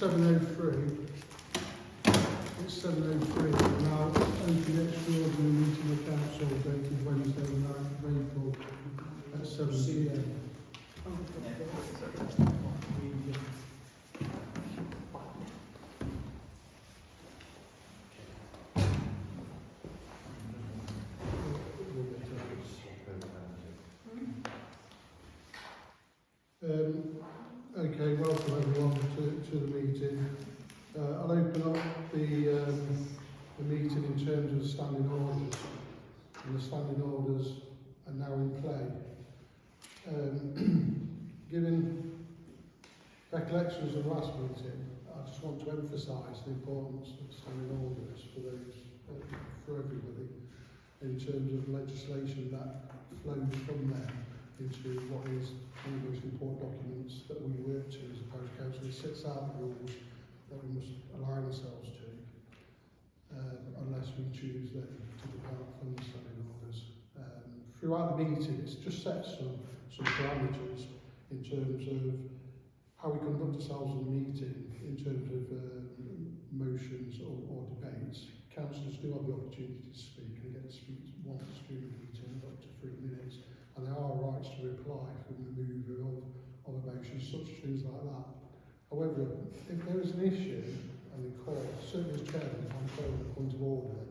7:03. It's 7:03. Now, open the extraordinary meeting of council dated Wednesday, the 9th of April at 7 p.m. Okay, welcome everyone to the meeting. I'll open up the meeting in terms of standing orders, and the standing orders are now in play. Given recollections of last meeting, I just want to emphasise the importance of standing orders for everybody in terms of legislation that flows from there into what is one of the most important documents that we work to as a parish council. It sets out the rules that we must align ourselves to, unless we choose then to depart from the standing orders. Throughout the meeting, it's just set some parameters in terms of how we conduct ourselves in the meeting, in terms of motions or debates. Councillors do have the opportunity to speak, and get to speak once during the meeting, up to 3 minutes. And there are rights to reply from the mover of a motion, such things like that. However, if there is an issue, and we call, certainly as chairman, I'm calling a point of order,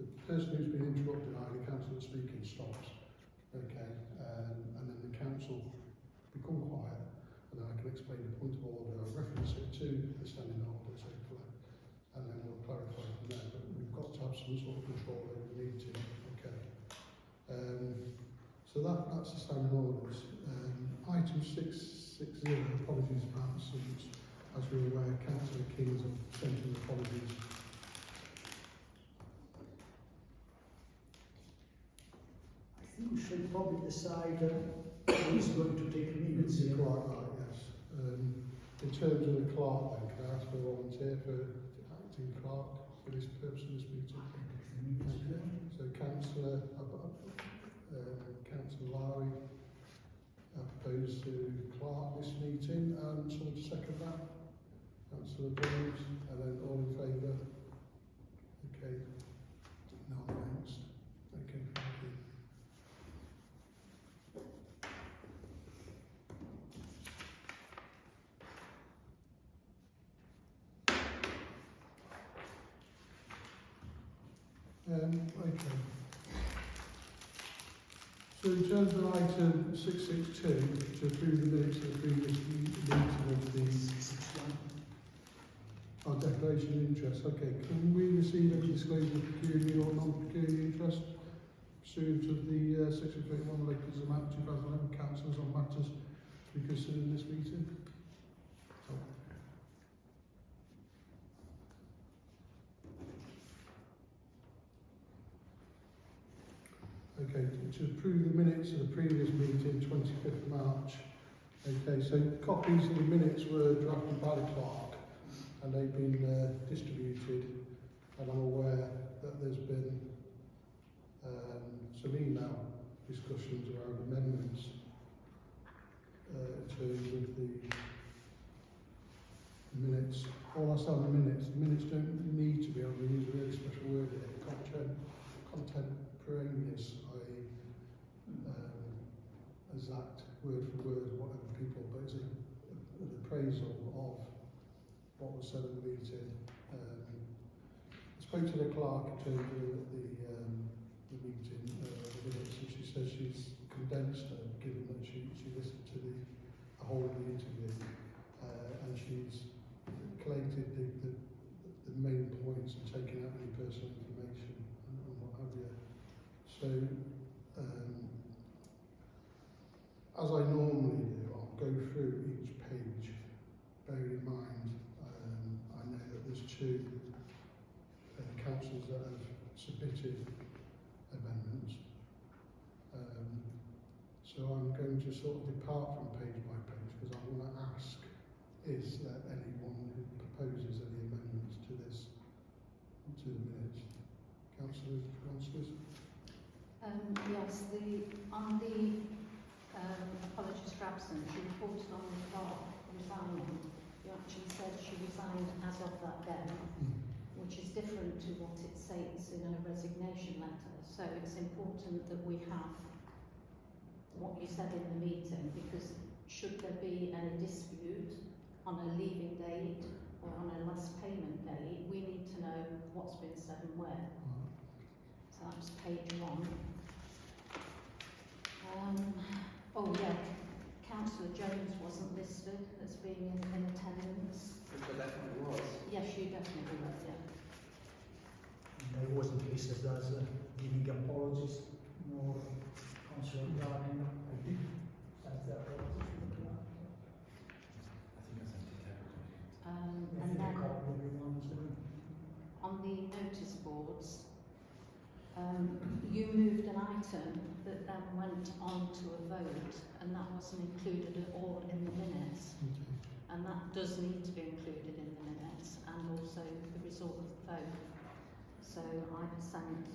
the person who's been interrupted, either the councillor speaking, stops. Okay, and then the council become quiet, and then I can explain the point of order, I'll reference it to the standing orders, hopefully, and then we'll clarify from there. But we've got to have some sort of control over the meeting. Okay. So that's the standing orders. Item 660, apologies for absence. As we're aware, Councillor Kings have sent in apologies. I think we should probably decide who's going to take minutes here. Quite right, yes. In terms of the clerk, then, can I ask for a volunteer for acting clerk for this purpose of this meeting? Okay. So Councillor Lowry, I propose to clerk this meeting, and someone to second that? Councillor Jones, and then all in favour? Okay, no against. Okay, thank you. Okay. So in terms of item 662, to approve the minutes of the previous meeting of the our declaration of interest. Okay, can we receive any disclosure of pecuniary or non-pecuniary interest pursuant to the Section 31 Local Act 2011 councillors on matters to be considered in this meeting? Okay, to approve the minutes of the previous meeting, 25th March. Okay, so copies of the minutes were drafted by the clerk and they've been distributed, and I'm aware that there's been some email discussions around amendments in terms of the minutes. All I saw in the minutes don't need to be, I'm going to use a really special word here, contemporaneous, i.e. exact word for word, whatever people, but it's an appraisal of what was said at the meeting. I spoke to the clerk in terms of the meeting, the minutes, and she says she's condensed them, given that she listened to the whole of the interview, and she's collated the main points and taken out any personal information and what have you. So, as I normally do, I'll go through each page, bearing in mind, I know that there's two councillors that have submitted amendments. So I'm going to sort of depart from page by page, because I want to ask, is there anyone who proposes any amendments to this, to the minutes? Councillors? Yes, on the apologies for absence, you reported on the clerk resigning. You're actually said she resigned as of that day, which is different to what it states in her resignation letter. So it's important that we have what you said in the meeting, because should there be any dispute on a leaving date or on a last payment date, we need to know what's been said and where. So that's page 1. Oh yeah, Councillor Jones wasn't listed as being in attendance. But definitely was. Yes, you definitely were, yeah. And I wasn't listed as giving apologies, nor Councillor Darling. I did send the apologies to the clerk. I think I sent it to everybody. I And think a then copy of everyone's doing. on the notice boards, you moved an item that then went on to a vote, and that wasn't included at all in the minutes. And that does need to be included in the minutes, and also the result of the vote. So I've sent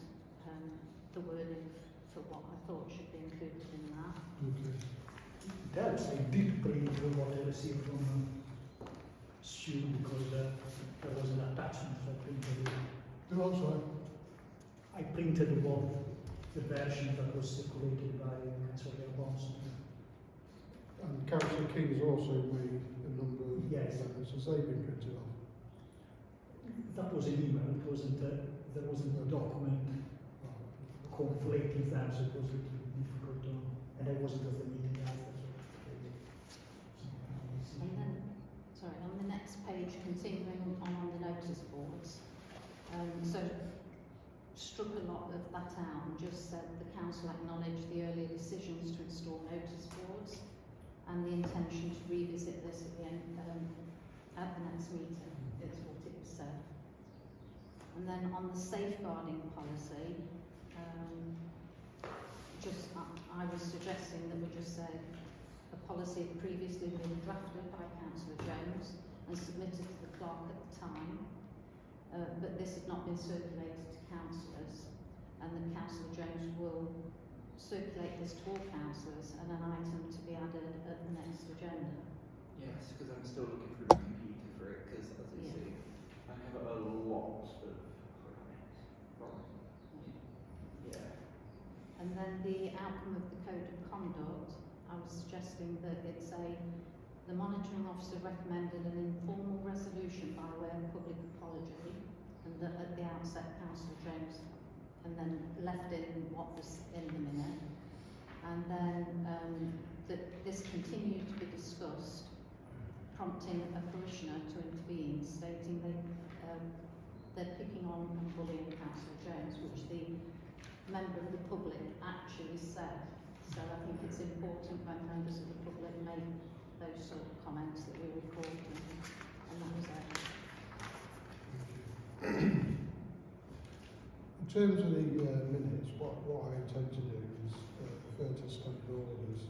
the wording for what I thought should be included in that. Okay. That's, I did print what I received from Stu because there was an attachment, so I printed it. Do also, I printed the version that was circulated by Councillor Bonson. and Councillor King has also made a number of Yes. amendments, as they've been printed off. That was an email, it wasn't there wasn't a document conflicting them, so it was a little bit difficult to, and I wasn't at the meeting either, so. And then, sorry, on the next page, continuing on the notice boards, so struck a lot of that out and just said the council acknowledged the earlier decisions to install notice boards and the intention to revisit this at the end, at the next meeting, is what it was said. And then on the safeguarding policy, I was suggesting that we just say a policy had previously been drafted by Councillor Jones and submitted to the clerk at the time, but this had not been circulated to councillors, and that Councillor Jones will circulate this to all councillors and an item to be added at the next agenda. Yes, because I'm still looking through the computer for it, because as you Yeah. see, I have a lot of from. Yeah. And then the outcome of the code of conduct, I was suggesting that it's the monitoring officer recommended an informal resolution by way of public apology, and that at the outset Councillor Jones, and then left in what was in the minute, and then that this continued to be discussed, prompting a parishioner to intervene, stating they're picking on and bullying Councillor Jones, which the member of the public actually said. So I think it's important when members of the public make those sort of comments that we record them, and that was it. In terms of the minutes, what I intend to do is refer to standing orders,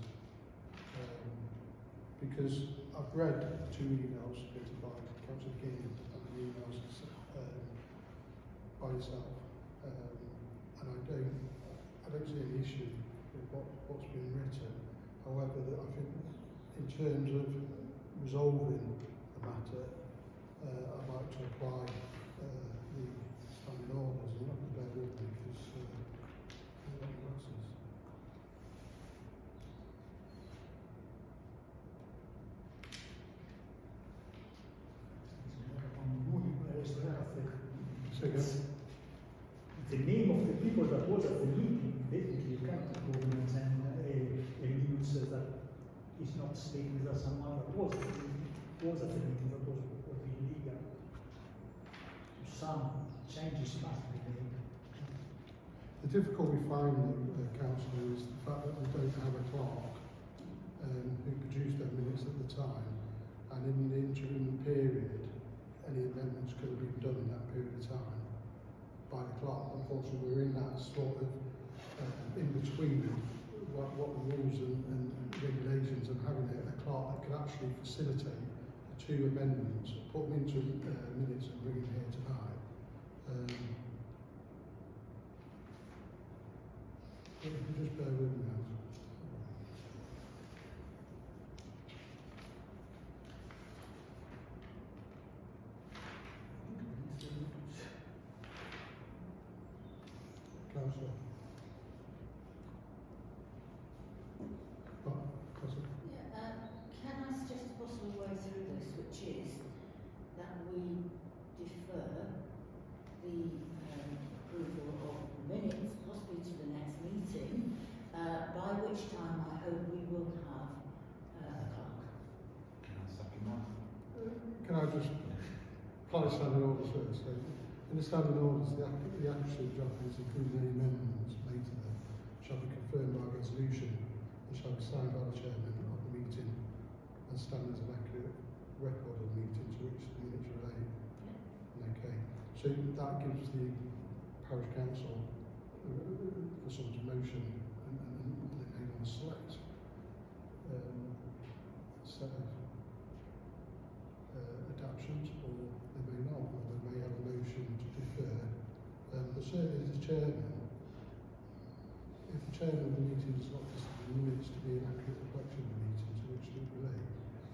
because I've read 2 emails submitted by Councillor King and the emails by yourself, and I don't see any issue with what's been written. However, that I think in terms of resolving the matter, I'd like to apply the standing orders, and not to bear with me because I've got glasses. So again, The name of the people that was at the meeting, definitely you can't governance and a news that is not stated as someone that was at the meeting, that was illegal. Some changes must be made. the difficulty we find, Councillor, is the fact that we don't have a clerk who produced their minutes at the time, and in the interim period, any amendments could have been done in that period of time by the clerk. Unfortunately, we're in that sort of in between what the rules and regulations, and having a clerk that can actually facilitate the 2 amendments, put them into minutes and bring them here tonight. If you just bear with me now. Councillor. Councillor. Can I suggest a possible way through this, which is that we defer the approval of minutes possibly to the next meeting, by which time I hope we will have a clerk. Can I second that? Can I just apply standing orders first? So, in the standing orders, the accuracy of documents, including any amendments made to them, shall be confirmed by resolution and shall be signed by the chairman of the meeting and stand as an accurate record of the meeting to which the minutes relate. Okay, so that gives the parish council the sort of motion and they may want to select set of adaptations, or they may not, or they may have a motion to defer. But certainly as the chairman, if the chairman of the meeting does not consider the minutes to be an accurate reflection of the meeting to which they relate,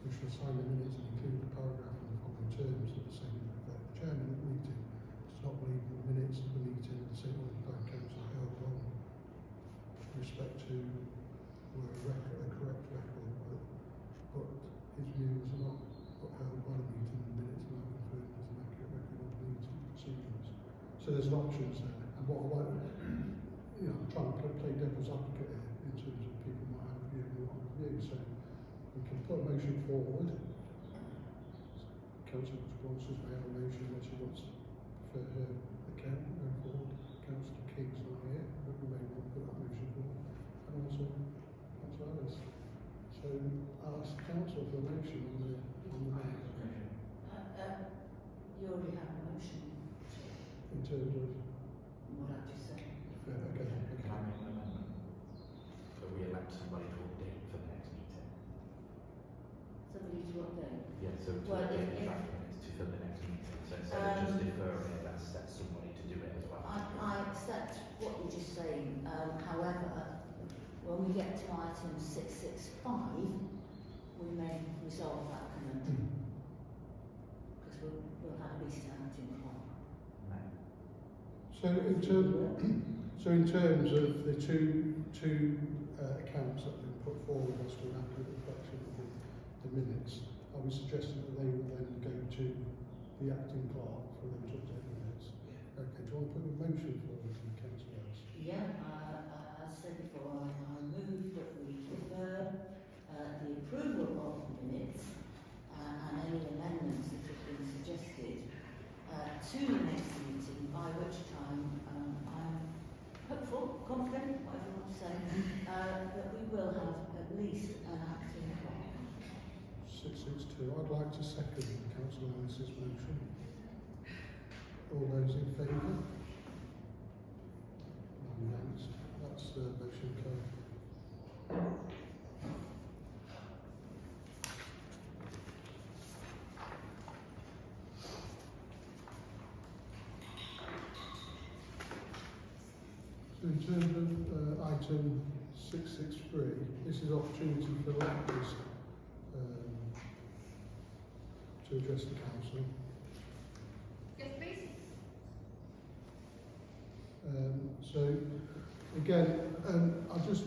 we shall sign the minutes and include the paragraph in the following terms of the same effect. The chairman of the meeting does not believe that the minutes of the meeting of the St. Albans Parish Council held on respect to were a correct record, but his views are not held by the meeting and the minutes are not confirmed as an accurate record of the meeting proceedings. So there's options there. And what I like, I'm trying to play devil's advocate here in terms of people might have a view and not have a view. So we can put a motion forward. Councillor Sponsors may have a motion that she wants to prefer her account going forward. Councillor King's not here, but we may want to put that motion forward. And also Councillor Ellis. So I'll ask Council for a motion on the matter. You already have a motion In terms of what I've just said. okay. Can I make an amendment? That we elect somebody to update for the next meeting? Somebody to update. Yeah, so to Well, update the if- draft minutes to for the next meeting. So instead of just deferring it, let's set somebody to do it as well. I accept what you're just saying. However, when we get to item 665, we may resolve that conundrum. Because we'll have at least an acting clerk. Right. So in terms of the two accounts that have been put forward as to an accurate reflection of the minutes, I was suggesting that they will then go to the acting clerk for them to update the minutes. Okay, do you want to put a motion forward to the councillors? Yeah, as said before, I move that we defer the approval of the minutes and any amendments that have been suggested to the next meeting, by which time I'm hopeful, confident, whatever you want to say, that we will have at least an acting clerk. 662. I'd like to second Councillor Ellis's motion. All those in favour? None against. That's the motion carried. So in terms of item 663, this is opportunity for electors to address the council. Yes, please. So again, I just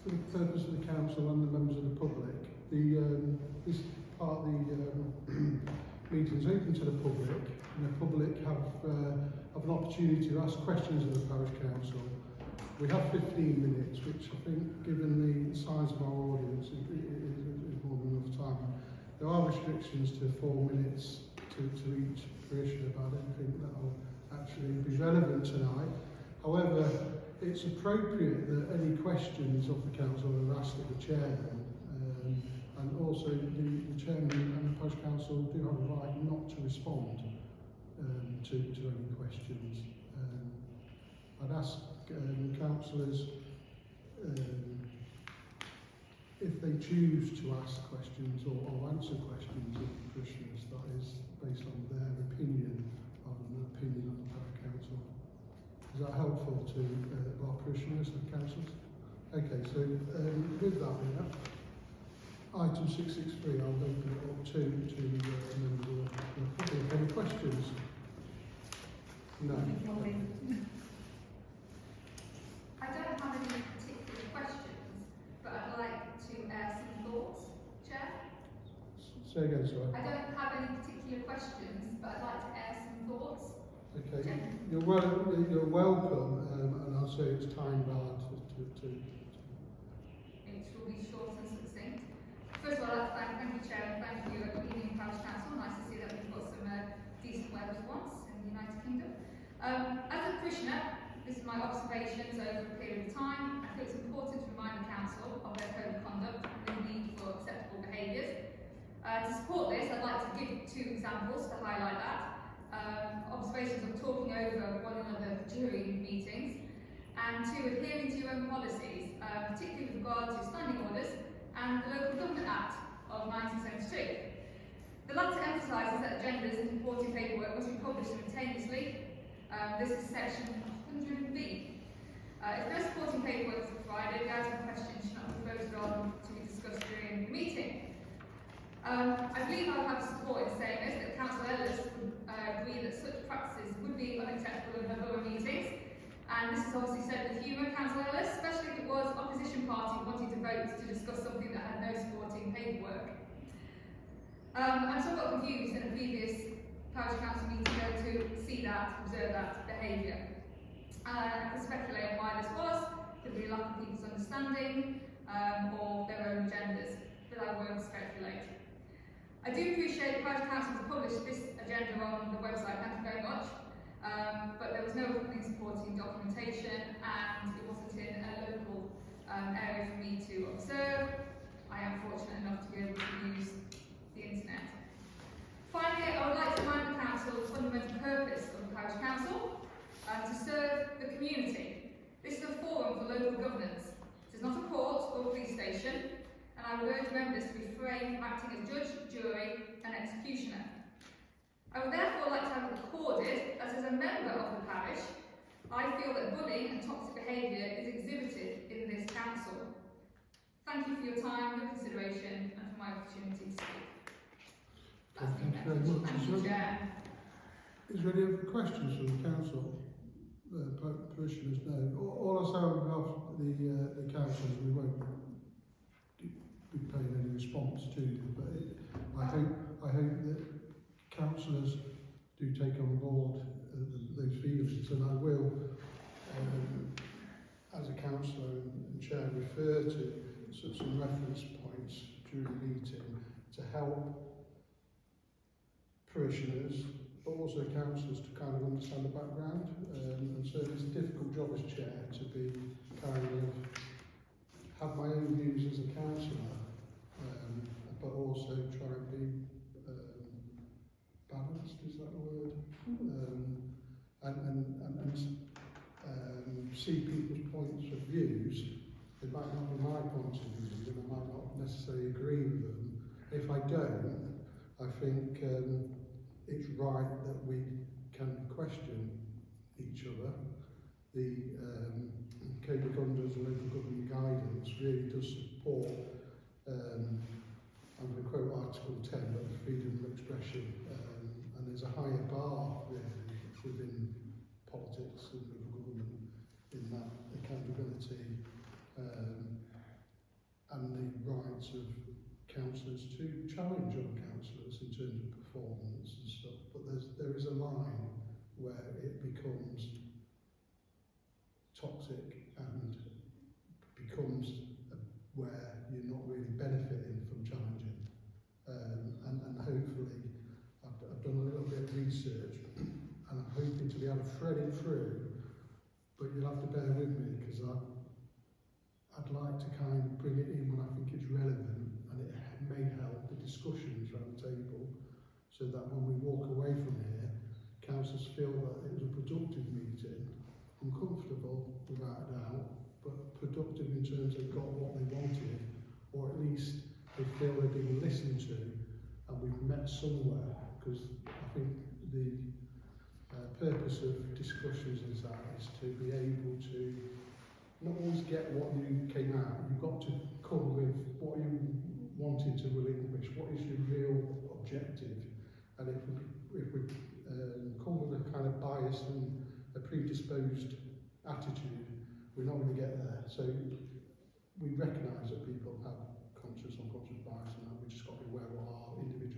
for the purpose of the council and the members of the public, this part of the meeting is open to the public, and the public have an opportunity to ask questions of the parish council. We have 15 minutes, which I think, given the size of our audience, is more than enough time. There are restrictions to 4 minutes to each parishioner, but I don't think that will actually be relevant tonight. However, it's appropriate that any questions of the council are asked of the chairman, and also the chairman and the parish council do have a right not to respond to any questions. I'd ask councillors if they choose to ask questions or answer questions of the parishioners, that is based on their opinion rather than the opinion of the parish council. Is that helpful to our parishioners and councillors? Okay, so with that, item 663, I'll open it up to members of the public. Any questions? No. Say again, sorry. I don't have any particular questions, but I'd like to air some thoughts. Okay, Jen? you're welcome, and I'll say it's time barred to Which will be short and succinct. First of all, I'd like to thank you, Chair, and thank you, Evening Parish Council. Nice to see that we've got some decent weather for once in the United Kingdom. As a parishioner, this is my observations over a period of time. I feel it's important to remind the Council of their code of conduct and the need for acceptable behaviours. To support this, I'd like to give 2 examples to highlight that. Observations of talking over one another during meetings, and 2, adhering to your own policies, particularly with regard to standing orders and the Local Government Act of 1973. The latter emphasises that agendas and supporting paperwork must be published simultaneously. This is section 100B. If no supporting paperwork is provided, the item in question should not be voted on to be discussed during the meeting. I believe I have support in saying this, that Councillor Ellis would agree that such practices would be unacceptable in her borough meetings, and this is obviously said with humour, Councillor Ellis, especially if it was opposition party wanting to vote to discuss something that had no supporting paperwork. I'm somewhat confused in a previous parish council meeting though to see that, observe that behaviour. I can speculate on why this was, could be a lack of people's understanding, or their own agendas, but I won't speculate. I do appreciate the Parish Council has published this agenda on the website, thank you very much, but there was no accompanying supporting documentation and it wasn't in a local area for me to observe. I am fortunate enough to be able to use the internet. Finally, I would like to remind the Council of the fundamental purpose of the Parish Council, to serve the community. This is a forum for local governance. It is not a court or police station, and I would urge members to refrain from acting as judge, jury and executioner. I would therefore like to have it recorded that as a member of the parish, I feel that bullying and toxic behaviour is exhibited in this council. Thank you for your time, your consideration and for my opportunity to speak. That's the Thank you very much. Thank you, Chair. Is there any other questions from the council? Parishioners, no. All I say on behalf of the council is we won't be paying any response to them, but I hope that councillors do take on board those feelings, and I will, as a councillor and chair, refer to some reference points during the meeting to help parishioners, but also councillors to kind of understand the background, and so it's a difficult job as chair to be kind of have my own views as a councillor, but also try and be balanced, is that the word? And see people's points of views. It might not be my point of view, and I might not necessarily agree with them. If I don't, I think it's right that we can question each other. The Code of Conduct and Local Government Guidance really does support, I'm going to quote Article 10, but freedom of expression, and there's a higher bar really within politics and local government in that accountability and the rights of councillors to challenge other councillors in terms of performance and stuff, but there is a line where it becomes toxic and becomes where you're not really benefiting from challenging. And hopefully, I've done a little bit of research and I'm hoping to be able to thread it through, but you'll have to bear with me because I'd like to kind of bring it in when I think it's relevant, and it may help the discussions around the table so that when we walk away from here, councillors feel that it was a productive meeting, uncomfortable without a doubt, but productive in terms of got what they wanted, or at least they feel they're being listened to and we've met somewhere, because I think the purpose of discussions is to be able to not always get what you came out, you've got to come with what you wanted to relinquish, what is your real objective, and if we come with a kind of bias and a predisposed attitude, we're not going to get there. So we recognise that people have conscious or unconscious bias, and that we just got to be aware what our individual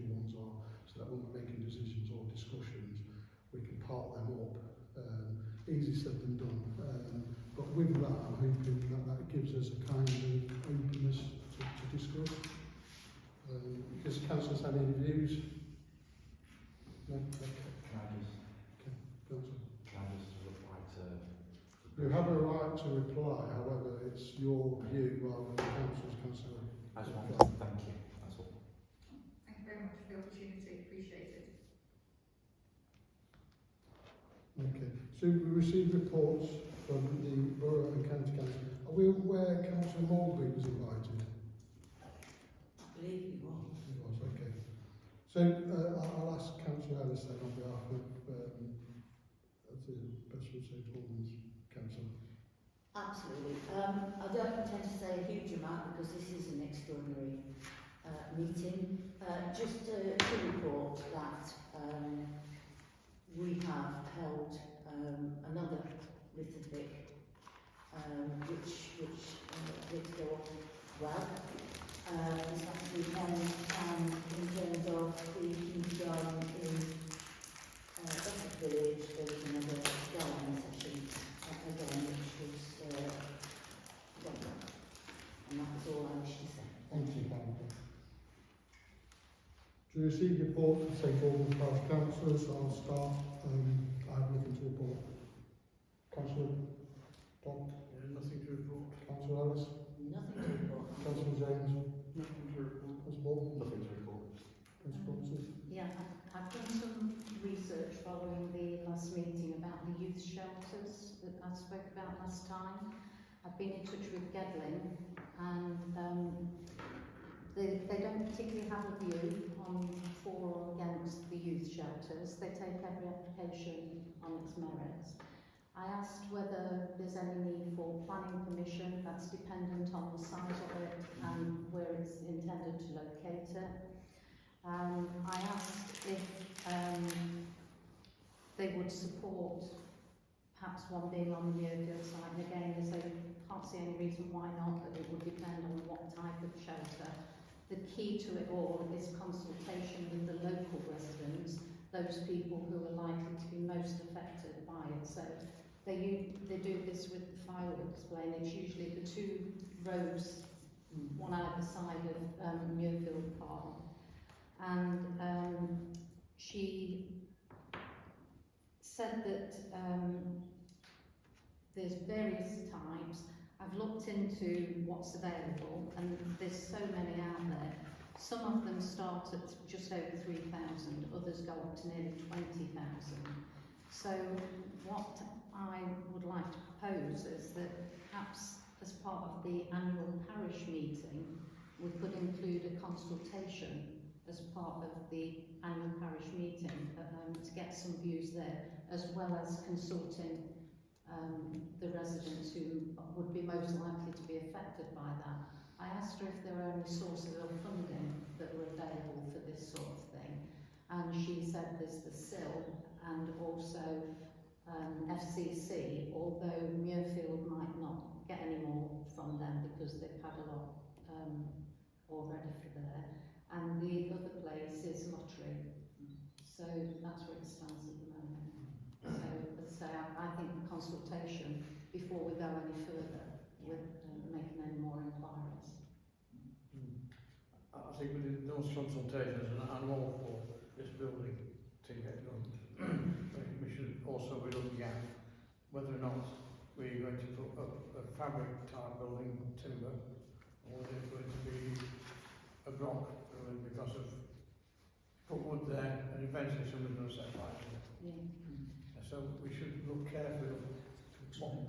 easier said than done. But with that, I'm hoping that that gives us a kind of openness to discuss. Because councillors had any views? No? Okay. Can I just reply to... You have a right to reply, however, it's your view rather than councillors can say. I just wanted to thank you, that's all. Thank you very much for the opportunity, appreciate it. Okay, so we received reports from the Borough and County Council. Are we aware Councillor Mulgrew was invited? I believe you was. He was, okay. So I'll ask Councillor Ellis then on behalf of the Bessel St Albans Council. Absolutely. I don't intend to say a huge amount because this is an extraordinary meeting. Just to report that we have held another literature which did go off well this last weekend, and in terms of the kindergarten in Essex Village, there was another gardening session again which was done well. And that was all I wish to say. Thank you, Councillor. To receive reports from St Albans Parish Councillors, I'll start. I have nothing to report. Councillor Don? Nothing to report. Councillor Ellis? Nothing to report. Councillor James? Nothing to report. Councillor Bolton? Nothing to report. Councillor Thompson? Yeah, I've done some research following the last meeting about the youth shelters that I spoke about last time. I've been in touch with Gedling, and they don't particularly have a view on for or against the youth shelters. They take every application on its merits. I asked whether there's any need for planning permission. That's dependent on the size of it and where it's intended to locate it. I asked if they would support perhaps one being on the Muirfield site, and again they say can't see any reason why not, but it would depend on what type of shelter. The key to it all is consultation with the local residents, those people who are likely to be most affected by it. So they do this with the fireworks display, and it's usually the two roads, one either side of Muirfield Park. And she said that there's various types. I've looked into what's available, and there's so many out there. Some of them start at just over 3,000, others go up to nearly 20,000. So what I would like to propose is that perhaps as part of the annual parish meeting, we could include a consultation as part of the annual parish meeting to get some views there, as well as consulting the residents who would be most likely to be affected by that. I asked her if there were any sources of funding that were available for this sort of thing, and she said there's the SIL and also FCC, although Muirfield might not get any more from them because they've had a lot already for there. And the other place is lottery. So that's where it stands at the moment. So, as I say, I think the consultation, before we go any further with making any more inquiries. I think with those consultations, and I'm all for this building to get done, I think we should also be looking at whether or not we're going to put up a fabric type building, timber, or whether it's going to be a block building, because of put wood there and eventually somebody's going to set fire to it. Yeah. So we should look carefully.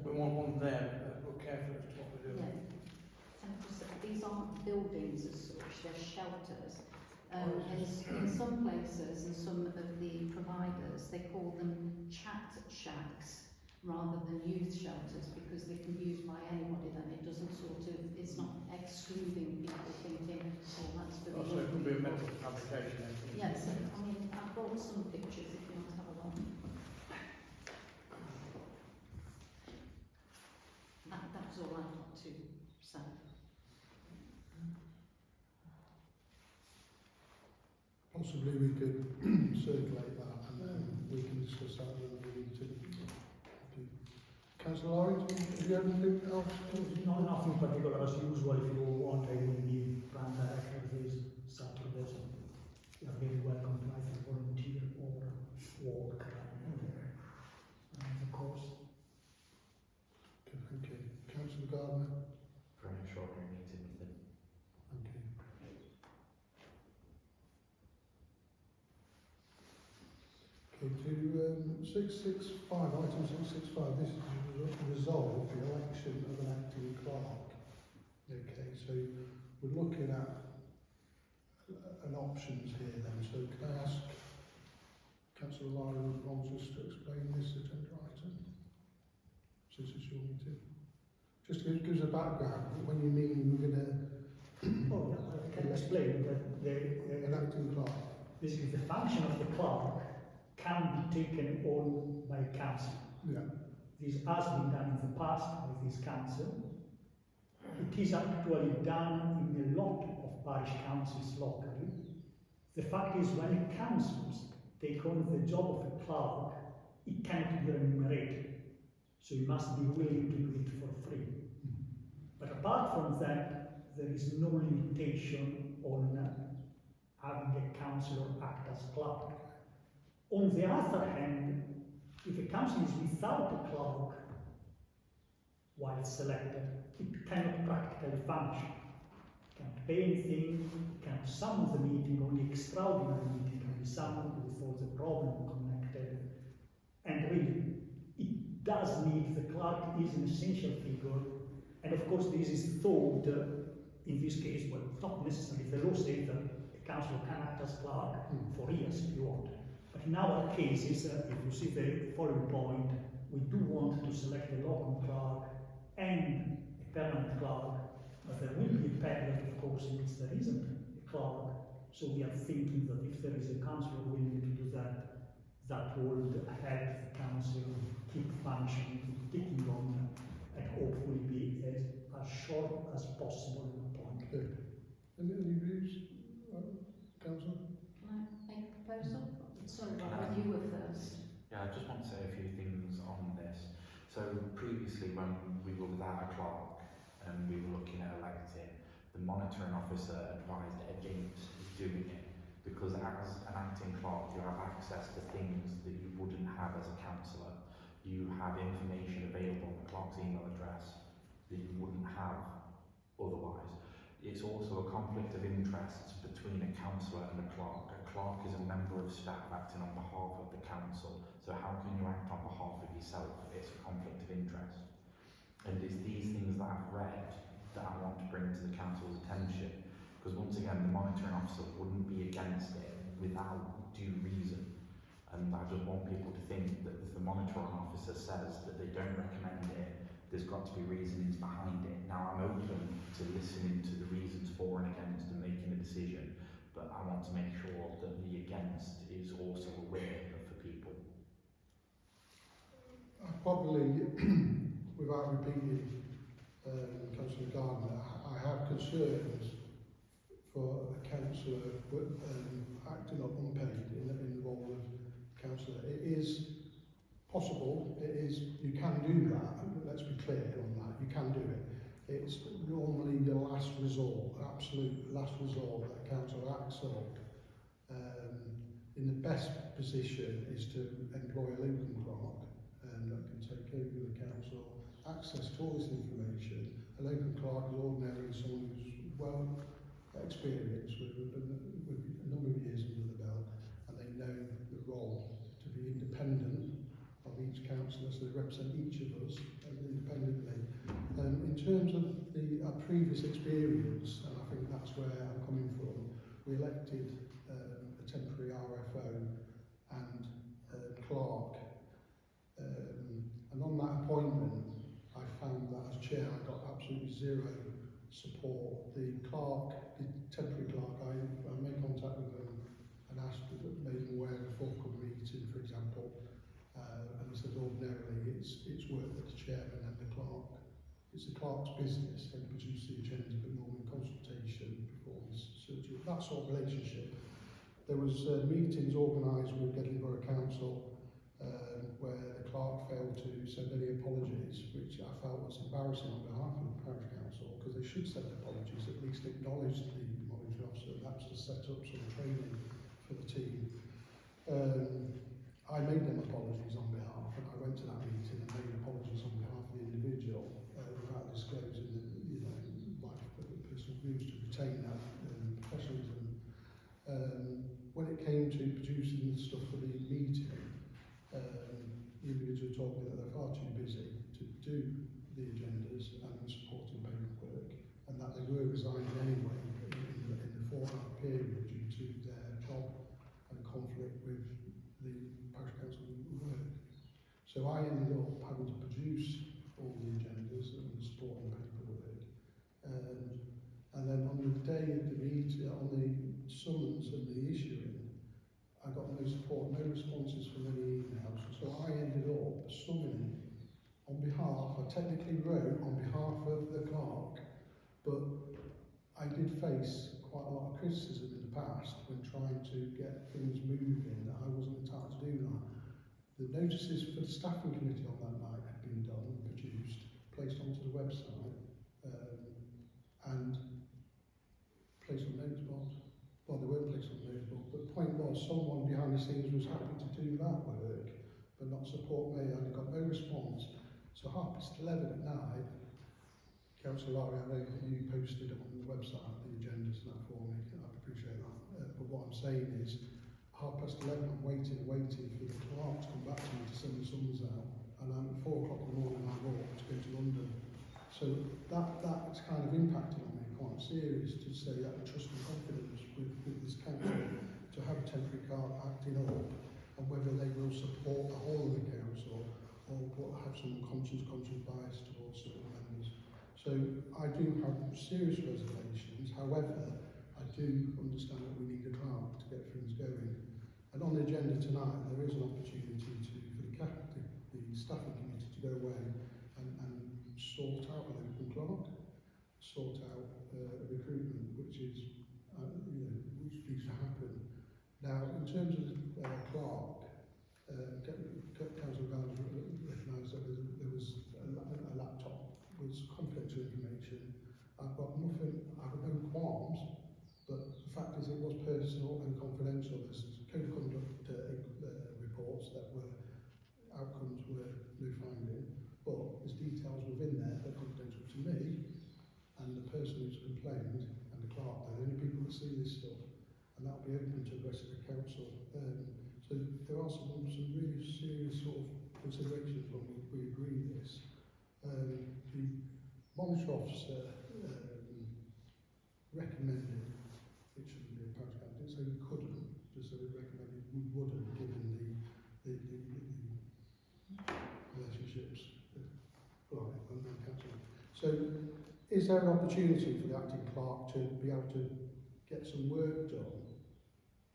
We want one there, but look carefully as to what we're doing. Yeah. And these aren't buildings as such, they're shelters. In some places and some of the providers, they call them chat shacks rather than youth shelters, because they can be used by anybody. Then it doesn't it's not excluding people thinking, oh, that's for the Also, it could be a young metal people. fabrication. Yes, I mean, I've brought some pictures if you want to have a look. That's all I've got to say. Possibly we could circulate that and then we can discuss that in the meeting. Councillor Lawrence, have you anything else? No, nothing particular as usual. If you want, I will give plan director this Saturday. So you are very welcome to either volunteer or walk around the course. Okay, thank you. Councillor Gardner? For an extraordinary meeting with them. Thank you. Okay, to 665, item 665, this is to resolve the election of an acting clerk. Okay, so we're looking at an options here then, so can I ask Councillor Lawrence just to explain this agenda item, since it's your meeting? Just to give us a background, when you mean we're going to... Oh, yeah, I can explain that an acting clerk. basically the function of the clerk can be taken on by council. Yeah. This has been done in the past with this council. It is actually done in a lot of parish councils locally. The fact is, when councils take on the job of a clerk, it cannot be remunerated. So you must be willing to do it for free. But apart from that, there is no limitation on having a councillor act as clerk. On the other hand, if a council is without a clerk while selected, it cannot practically function. It cannot pay anything, it cannot summon the meeting, only extraordinary meeting can be summoned with all the problem connected. And really, it does need, the clerk is an essential figure, and of course this is thought, in this case, well, not necessarily, the law says that a councillor can act as clerk for years if you want. But in our cases, if you see the following point, we do want to select a local clerk and a permanent clerk, but there will be a period, of course, in which there isn't a clerk. So we are thinking that if there is a councillor willing to do that, that would help the council keep functioning, keep ticking on, and hopefully be as short as possible in the point. Good. Any views, Councillor? Can I make a proposal? Sorry, Robert, you were first. Yeah, I just want to say a few things on this. So previously, when we were without a clerk and we were looking at electing, the monitoring officer advised against doing it because as an acting clerk, you have access to things that you wouldn't have as a councillor. You have information available on the clerk's email address that you wouldn't have otherwise. It's also a conflict of interest between a councillor and a clerk. A clerk is a member of staff acting on behalf of the council, so how can you act on behalf of yourself? It's a conflict of interest. And it's these things that I've read that I want to bring to the council's attention, because once again, the monitoring officer wouldn't be against it without due reason. And I just want people to think that if the monitoring officer says that they don't recommend it, there's got to be reasons behind it. Now, I'm open to listening to the reasons for and against and making a decision, but I want to make sure that the against is also aware for people. I probably, without repeating Councillor Gardner, I have concerns for a councillor acting up unpaid in the role of councillor. It is possible, you can do that, let's be clear on that, you can do it. It's normally the last resort, absolute last resort that a councillor acts up. In the best position is to employ a local clerk that can take over the council, access to all this information. A local clerk is ordinarily someone who's well experienced with a number of years under the belt, and they know the role to be independent of each councillor, so they represent each of us independently. In terms of our previous experience, and I think that's where I'm coming from, we elected a temporary RFO and clerk, and on that appointment I found that as chair I got absolutely zero support. The clerk, the temporary clerk, I made contact with them and made them aware of the forthcoming meeting, for example, and he said ordinarily it's work for the chairman and the clerk. It's the clerk's business, they produce the agenda, but normally consultation before this surgery. That sort of relationship. There was meetings organised with Gedling Borough Council where the clerk failed to send any apologies, which I felt was embarrassing on behalf of the parish council, because they should send apologies, at least acknowledge the monitoring officer, perhaps to set up some training for the team. I made them apologies on behalf, and I went to that meeting and made apologies on behalf of the individual without disclosing the, my personal views to retain that professionalism. When it came to producing the stuff for the meeting, the individual told me that they're far too busy to do the agendas and the supporting paperwork, and that they were resigning anyway in the 4-hour period due to their job and conflict with the parish council work. So I ended up having to produce all the agendas and the supporting paperwork. And then on the day of the meeting, on the summons and the issuing, I got no support, no responses from any emails. So I ended up summoning on behalf, I technically wrote on behalf of the clerk, but I did face quite a lot of criticism in the past when trying to get things moving, that I wasn't entitled to do that. The notices for the staffing committee on that night had been done, produced, placed onto the website, and placed on notice boards. Well, they weren't placed on notice boards, but the point was someone behind the scenes was happy to do that work, but not support me, and I got no response. So 11:30 at night, Councillor Larry, I know that you posted on the website the agendas and that for me, I appreciate that. But what I'm saying is, 11:30 I'm waiting for the clerk to come back to me to send the summons out, and I'm at 4 o'clock in the morning I'm up to go to London. So that's kind of impacted on me quite serious, to say that trust and confidence with this council, to have a temporary clerk acting up, and whether they will support the whole of the council or have some conscious bias towards certain members. So I do have serious reservations. However, I do understand that we need a clerk to get things going. And on the agenda tonight, there is an opportunity for the staffing committee to go away and sort out a local clerk, sort out recruitment, which is which needs to happen. Now, in terms of clerk, Council Gardner recognised that there was a laptop with confidential information. I've got nothing, I've got no qualms, but the fact is it was personal and confidential. There's code of conduct reports that were, outcomes were no finding, but there's details within there that are confidential to me and the person who's complained and the clerk. They're the only people that see this stuff, and that'll be open to the rest of the council. So there are some really serious sort of considerations when we agree this. The monitor officer recommended it shouldn't be a parish council. Didn't say we couldn't, just said it recommended we wouldn't, given the relationships with the council. So is there an opportunity for the acting clerk to be able to get some work done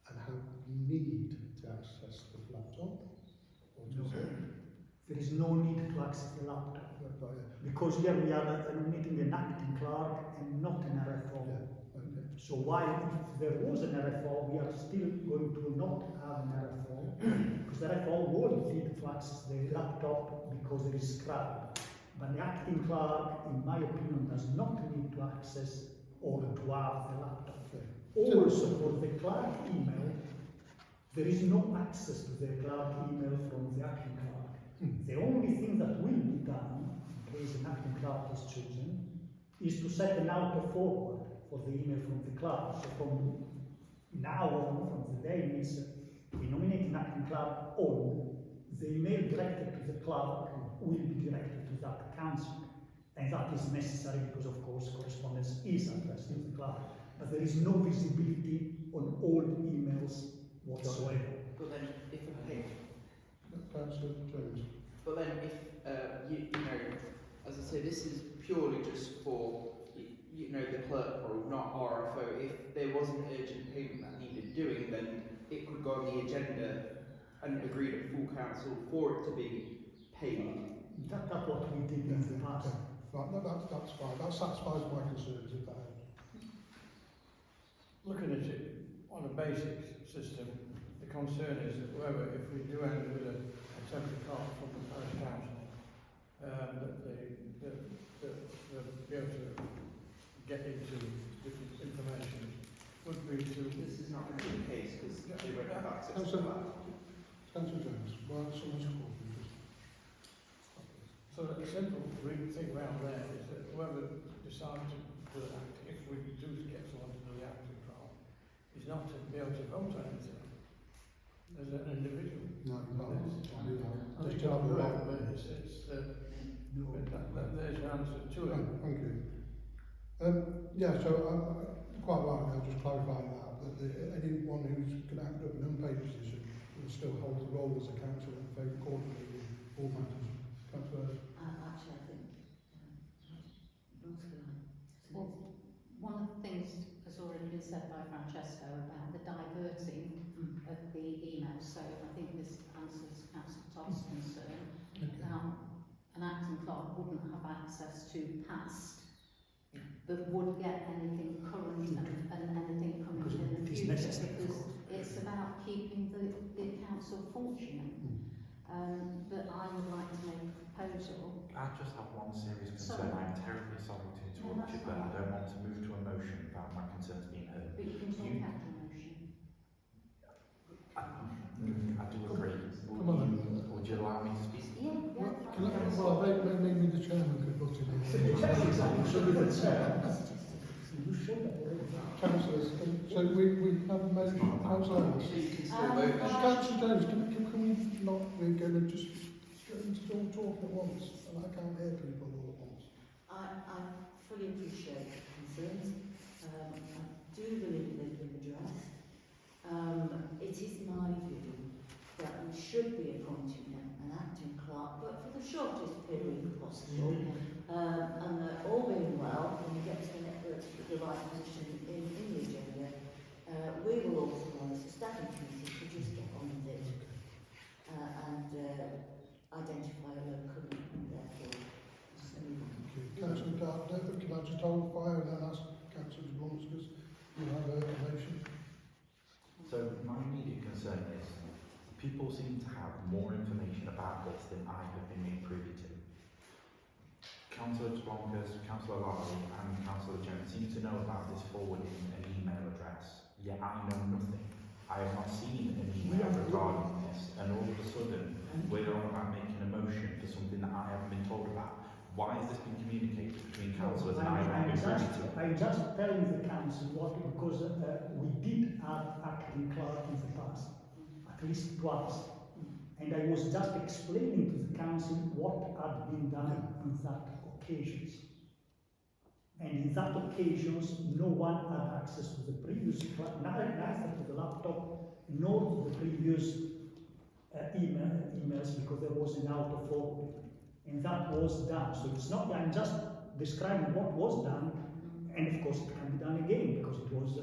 and have need to access the laptop? Or No. There is no need to access the laptop. Because here we are nominating an acting clerk and not an RFO. Yeah, okay. So why, if there was an RFO, we are still going to not have an RFO, because the RFO won't need to access the laptop because there is scrap. But the acting clerk, in my opinion, does not need to access or to have the laptop. Okay. Also, for the clerk email, there is no access to the clerk email from the acting clerk. The only thing that will be done, in case an acting clerk is chosen, is to set an auto forward for the email from the clerk. So from now on, from the day we nominate an acting clerk on, the email directed to the clerk will be directed to that council. And that is necessary because, of course, correspondence is addressed to the clerk. But there is no visibility on all emails whatsoever. But then, if Councillor Jones. but then if you know, as I say, this is purely just for the clerk role, not RFO. If there was an urgent payment that needed doing, then it could go on the agenda and agreed at full council for it to be paid. That's what we did in the past. Right, no, that's fine. That satisfies my concerns, if that helps. Looking at it on a basic system, the concern is that whoever, if we do end with a temporary clerk from the parish council, that they'll be able to get into different information would be to... This is not going to be the case because they won't have access to that. Councillor Jones, well, someone's called me. So the simple thing around there is that whoever decides to do the act, if we do get someone to do the acting trial, is not to be able to vote on anything as an individual. No, you can't do that. They Just can't have do a it, vote. but there's your answer to it. Thank you. Yeah, so quite rightly, I'll just clarify that anyone who's going to act up an unpaid position will still hold the role as a councillor and vote accordingly in all matters. Councillor? Actually, I think both are right. Well, one of the things has already been said by Francesco about the diverting of the emails, so I think this answers Councillor Todd's concern. Okay. An acting clerk wouldn't have access to past, but would get anything current and anything coming Because in the it is future, necessary, of because course. it's about keeping the council functioning. But I would like to make a proposal. I just have one serious Sorry. concern. I'm terribly sorry to interrupt you, but I don't want to move to a motion without my concerns being heard. But you can talk You- after a motion. I do agree. Come on then. Would you allow me to speak? Well, maybe the chairman could butt in. Councillors, so we have a motion. Councillor Ellis. So you can still vote. Councillor Jones, can we not, we're going to just still talk at once, and I can't hear people all at once. I fully appreciate the concerns. I do believe they've been addressed. It is my view that we should be appointing an acting clerk, but for the shortest period possible. And that all being well, when we get to the right position in the agenda, we will authorise the staffing committee to just get on with it and identify a local therefore. Councillor Gardner, can I just hold fire and then ask Councillor Blunt, because you have a motion? So my immediate concern is people seem to have more information about this than I have been made privy to. Councillor Blonkers, Councillor Lowry and Councillor Jones seem to know about this forwarding an email address, yet I know nothing. I have not seen an email regarding this, and all of a sudden we're on about making a motion for something that I haven't been told about. Why has this been communicated between councillors and I haven't been privy to it? I'm just telling the council what, because we did have acting clerk in the past, at least twice. And I was just explaining to the council what had been done on that occasions. And in that occasions, no one had access to the previous, neither to the laptop, nor to the previous emails, because there was an out of forwarding. And that was done. So it's not, I'm just describing what was done, and of course it can be done again, because it was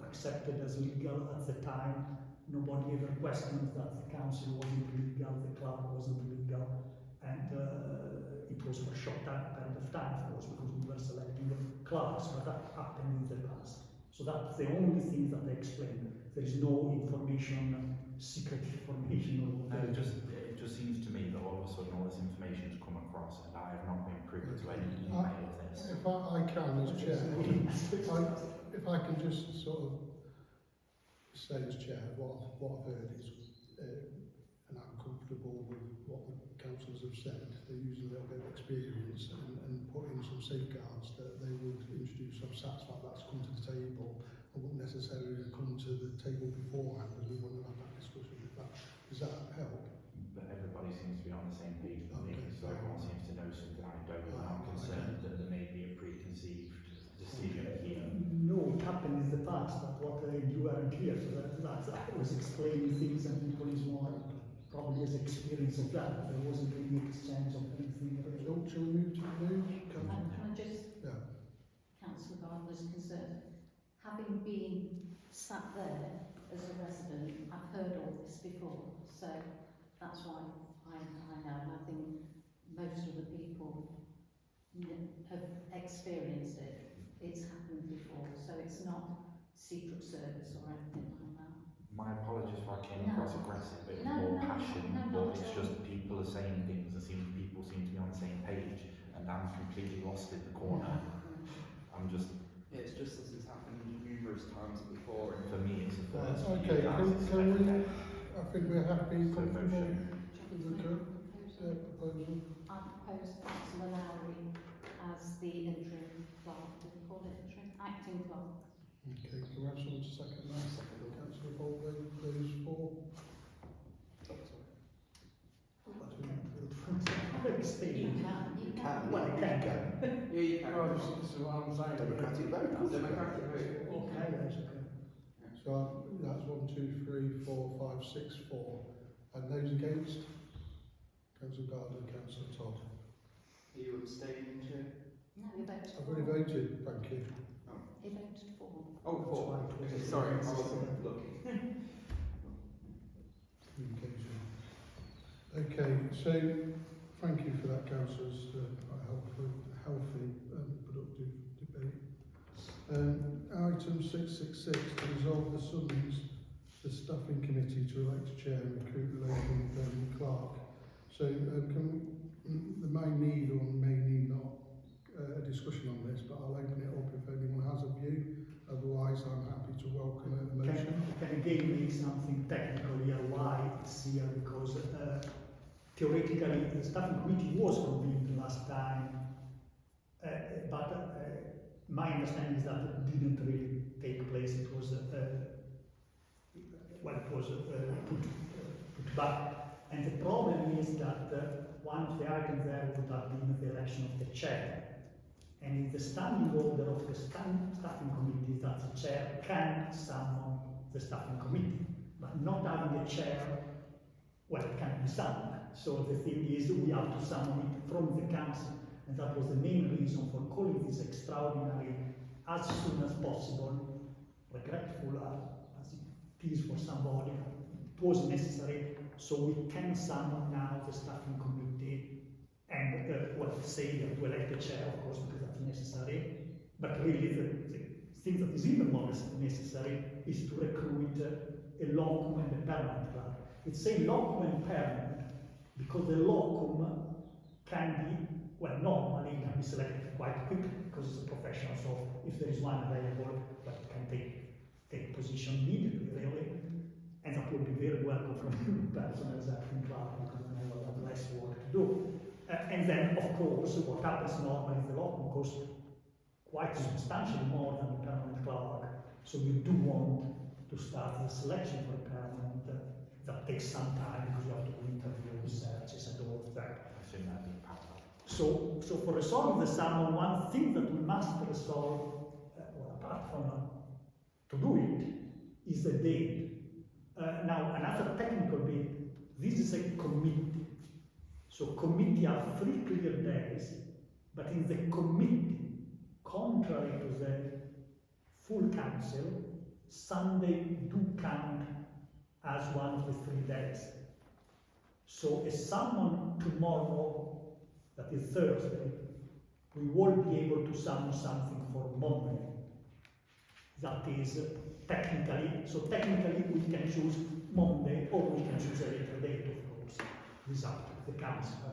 accepted as legal at the time. Nobody ever questioned that the council wasn't legal, the clerk wasn't legal, and it was for a short period of time, of course, because we were selecting clerks, but that happened in the past. So that's the only thing that I explained. There is no information, secret information or No, whatever. it just seems to me that all of a sudden all this information has come across and I have not been privy to any email of this. If I can, as chair, if I can just sort of say as chair, what I've heard is, and I'm comfortable with what the councillors have said, they're using a little bit of experience and put in some safeguards that they would introduce some SAPC that's come to the table and wouldn't necessarily come to the table beforehand, as we wouldn't have had that discussion. Does that help? But everybody seems to be on the same page with me, Okay. so everyone seems to know something I don't, and I'm concerned that there may be a preconceived decision here. No, it happened in the past, but what you weren't here, so that's I was explaining things and people is more probably has experience of that. There wasn't any exchange of anything. Shall we move to the news? Can I just, Yeah. Councillor Gardner's concerned, having been sat there as a resident, I've heard all this before, so that's why I know, and I think most of the people have experienced it. It's happened before, so it's not Secret Service or anything like that. My apologies if I came No. across aggressive, but it was No, more no, action, No, but not it's at all. just people are saying things and people seem to be on the same page, and I'm completely lost in the corner. I'm just, Yeah, it's just this has happened numerous times before. for me, it's the first. For you Okay, guys, can it's the we, second day. I think we're happy So with motion. the proposal. I propose Councillor Lowry as the interim clerk. Do we call it interim? Acting clerk. Okay, can we have someone to second that? Councillor Baldwin, please, for. You can. You can. Well, it can go. Yeah, you can. Well, this is what I'm saying. Democratic vote. Democratic vote. Okay, that's okay. So that's 1, 2, 3, 4, 5, 6, 4. And those against? Councillor Gardner, Councillor Todd. Are you abstaining, Chair? No, you voted I've for. already voted, thank you. He voted for. Oh, four. Okay, sorry, I wasn't looking. Communication. Okay, so thank you for that, councillors. Quite healthy, productive debate. Item 666 to resolve the summons to the staffing committee to elect a chair and recruit a local clerk. So there may need or may need not a discussion on this, but I'll open it up if anyone has a view. Otherwise, I'm happy to welcome a motion. Can again make something technical here why it's here, because theoretically the staffing committee was convened last time, but my understanding is that it didn't really take place. It was put back, and the problem is that one of the items there would have been the election of the chair. And in the standing order of the staffing committee, that the chair can summon the staffing committee, but not having a chair, well, it can't be summoned. So the thing is, we have to summon it from the council, and that was the main reason for calling this extraordinary as soon as possible. Regretful as it is for somebody, it was necessary, so we can summon now the staffing committee. And say that to elect a chair, of course, because that's necessary. But really, the thing that is even more necessary is to recruit a locum and a permanent clerk. It's saying locum and permanent because the locum can be, well, normally can be selected quite quickly because it's a professional. So if there is one available, but it can take position immediately, really. And that would be very welcome from the person as acting clerk because then I will have less work to do. And then, of course, what happens normally is the locum costs quite substantially more than the permanent clerk. So you do want to start the selection for a permanent. That takes some time because you have to do interviews, searches, and all of that. I assume that'd be parallel. So for resolving the summon, one thing that we must resolve, apart from to do it, is the date. Now, another technical bit, this is a committee. So committee have 3 clear days, but in the committee, contrary to the full council, Sunday do count as one of the 3 days. So a summon tomorrow, that is Thursday, we won't be able to summon something for Monday. That is technically, so technically we can choose Monday or we can choose a later date, of course. This up to the council.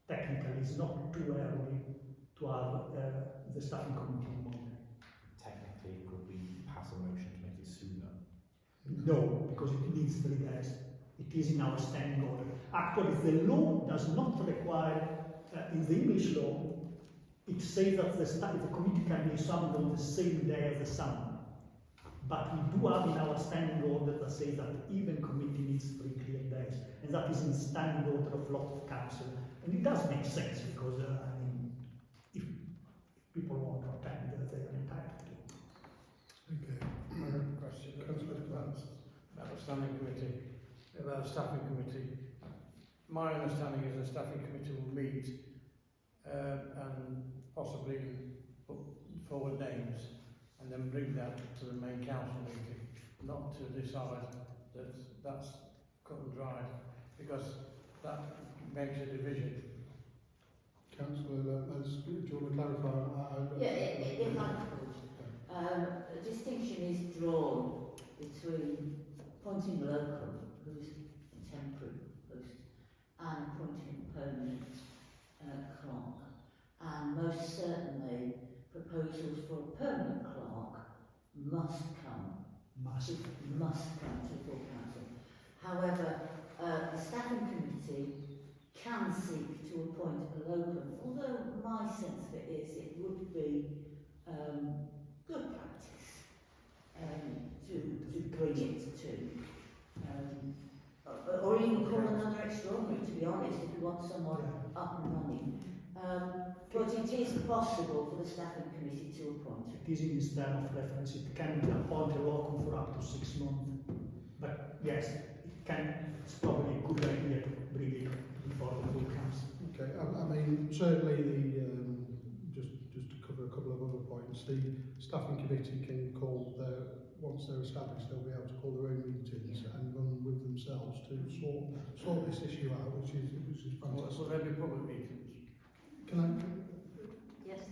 Technically, it's not too early to have the staffing committee on Monday. Technically, could we pass a motion to make it sooner? No, because it needs 3 days. It is in our standing order. Actually, the law does not require, in the English law, it says that the committee can be summoned on the same day as the summon. But we do have in our standing order that says that even committee needs 3 clear days. And that is in standing order of lot of council. And it does make sense because, if people want to attend, they are entitled to. Okay. I have a question about the standing committee, about the staffing committee. My understanding is the staffing committee will meet and possibly put forward names and then bring that to the main council meeting, not to decide that that's cut and dried, because that makes a division. Councillor, do you want to clarify? Yeah, if I could. A distinction is drawn between appointing the local, who is temporary, must come Massive. must come to the full council. However, the staffing committee can seek to appoint a locum, although my sense of it is it would be good practice to bring it to, or even call another extraordinary, to be honest, if you want someone up and running. But it is possible for the staffing committee to appoint. It is in this term of reference. It can appoint a locum for up to 6 months. But yes, it can. It's probably a good idea to bring it before the full council. Okay, I mean, certainly just to cover a couple of other points, the staffing committee can call once they're established, they'll be able to call their own meetings and run with themselves to sort this issue out, which is fantastic. So there'll be public meetings. Can I Yes.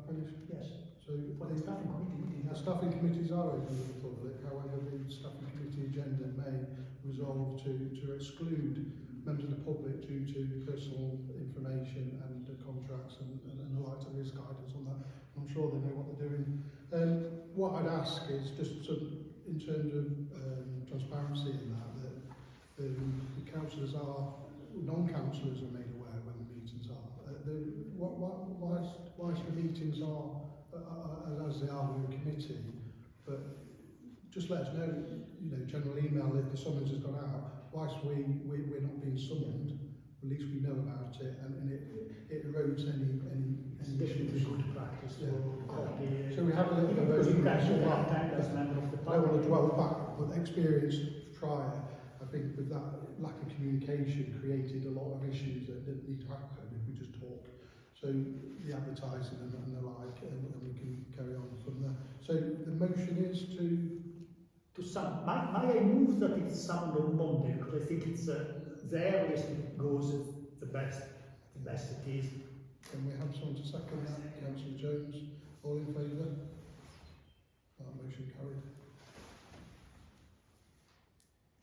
finish? Yes. So For the staffing committee, the staffing committees are open to the public, however the staffing committee agenda may resolve to exclude members of the public due to personal information and contracts and the like, to risk guidance on that. I'm sure they know what they're doing. What I'd ask is just in terms of transparency in that the councillors non-councillors are made aware when the meetings are. Whilst the meetings are as they are with a committee, but just let us know, general email if the summons has gone out. Whilst we're not being summoned, at least we know about it, and it erodes any it's definitely issues. good practice Yeah. to copy. So we have a little bit of because you overlap. can have time as member of the I don't want to parliament. dwell back, but experience prior, I think with that lack of communication created a lot of issues that didn't need to happen if we just talk. So the advertising and the like, and we can carry on from there. So the motion is to May I move that it's summoned on Monday, because I think it's the earliest it goes, the best it is. Can we have someone to second that? Councillor Jones, all in favour? That motion carried.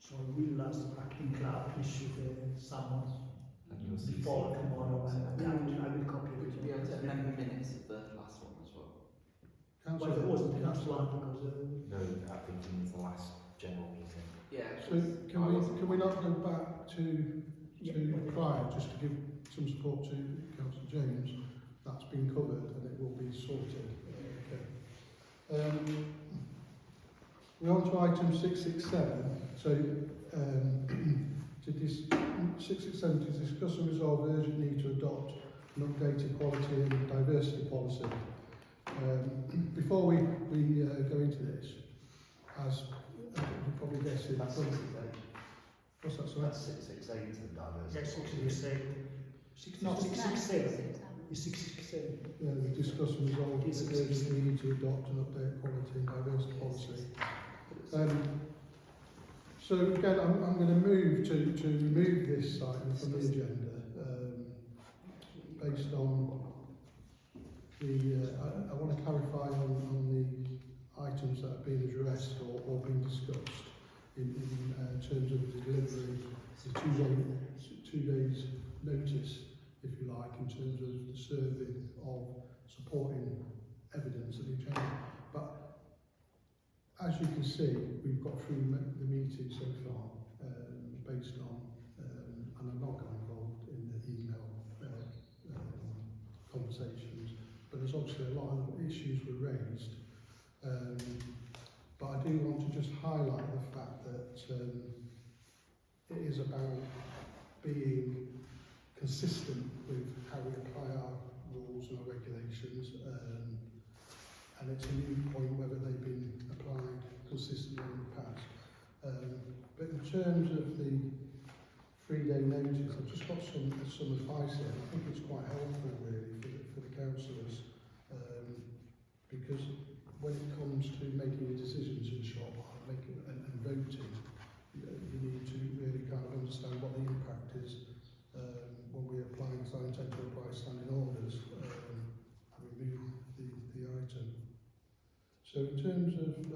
So we'll as acting clerk issue the summons And you'll see. before tomorrow, and I will copy Would it. you be able to amend the minutes of the last one as well? Well, it wasn't the last one because No, I think it means the last general meeting. Yeah. So can we not go back to prior, just to give some support to Councillor James? That's been covered and it will be sorted. Okay. We're on to item 667. So 667 to discuss and resolve the urgent need to adopt an updated quality and diversity policy. Before we go into this, as you probably guessed it, That's 668. what's that? So That's 668 and diversity. yes, 667. No, 667. It's 667. Yeah, we discussed and resolved the It's urgent need to adopt and update quality and diversity policy. So again, I'm going to move to remove this item from the agenda based on I want to clarify on the items that have been addressed or been discussed in terms of the delivery, the 2 days notice, if you like, in terms of the serving of supporting evidence of each other. But as you can see, we've got through the meeting so far based on, and I'm not going involved in the email conversations, but there's obviously a lot of issues were raised. But I do want to just highlight the fact that it is about being consistent with how we apply our rules and our regulations, and it's a new point whether they've been applied consistently in the past. But in terms of the 3-day notice, I've just got some advice here. I think it's quite helpful really for the councillors, because when it comes to making your decisions in short and voting, you need to really kind of understand what the impact is when we're applying temporary price standing orders and remove the item. So in terms of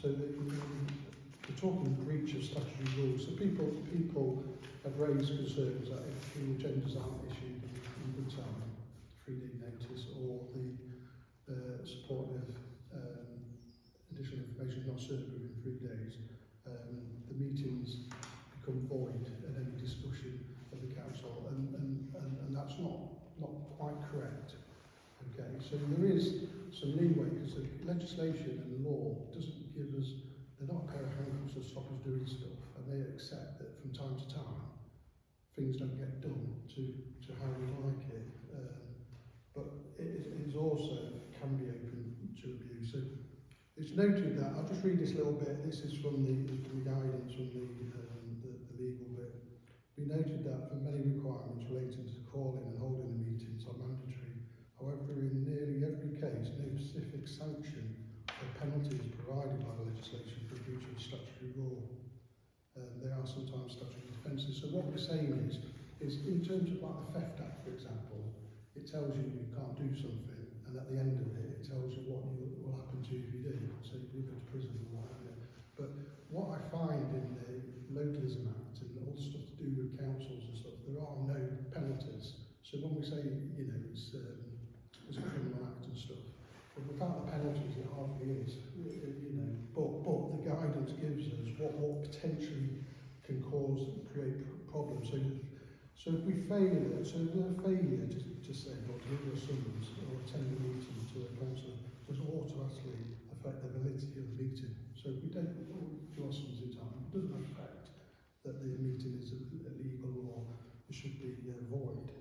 so we're talking breach of statutory rules. So people have raised concerns that if the agendas aren't issued supportive additional information is not served within 3 days, the meetings become void at any discussion of the council, and that's not quite correct. Okay, so there is some leeway because the legislation and the law doesn't give us, they're not a pair of handcuffs that stop us doing stuff, and they accept that from time to time things don't get done to how we like it, but it is also can be open to abuse. So it's noted that, I'll just read this little bit, this is from the guidance from the legal bit. We noted that for many requirements relating to calling and holding the meetings are mandatory. However, in nearly every case, no specific sanction or penalty is provided by the legislation for breach of statutory law. They are sometimes statutory offences. So what we're saying is in terms of like the Theft Act, for example, it tells you you can't do something, and at the end of it, it tells you what will happen to you if you do. So you go to prison or whatever. But what I find in the Localism Act and all the stuff to do with councils and stuff, there are no penalties. So when we say, you know, it's a criminal act and stuff, but without the penalties, it hardly is. You know, but the guidance gives us what potentially can create problems. So if we fail, so if there's a failure to say, or to give a summons or attend a meeting to a council, does automatically affect the validity of the meeting. So if we don't do our summons in time, it doesn't affect that the meeting is illegal or it should be void.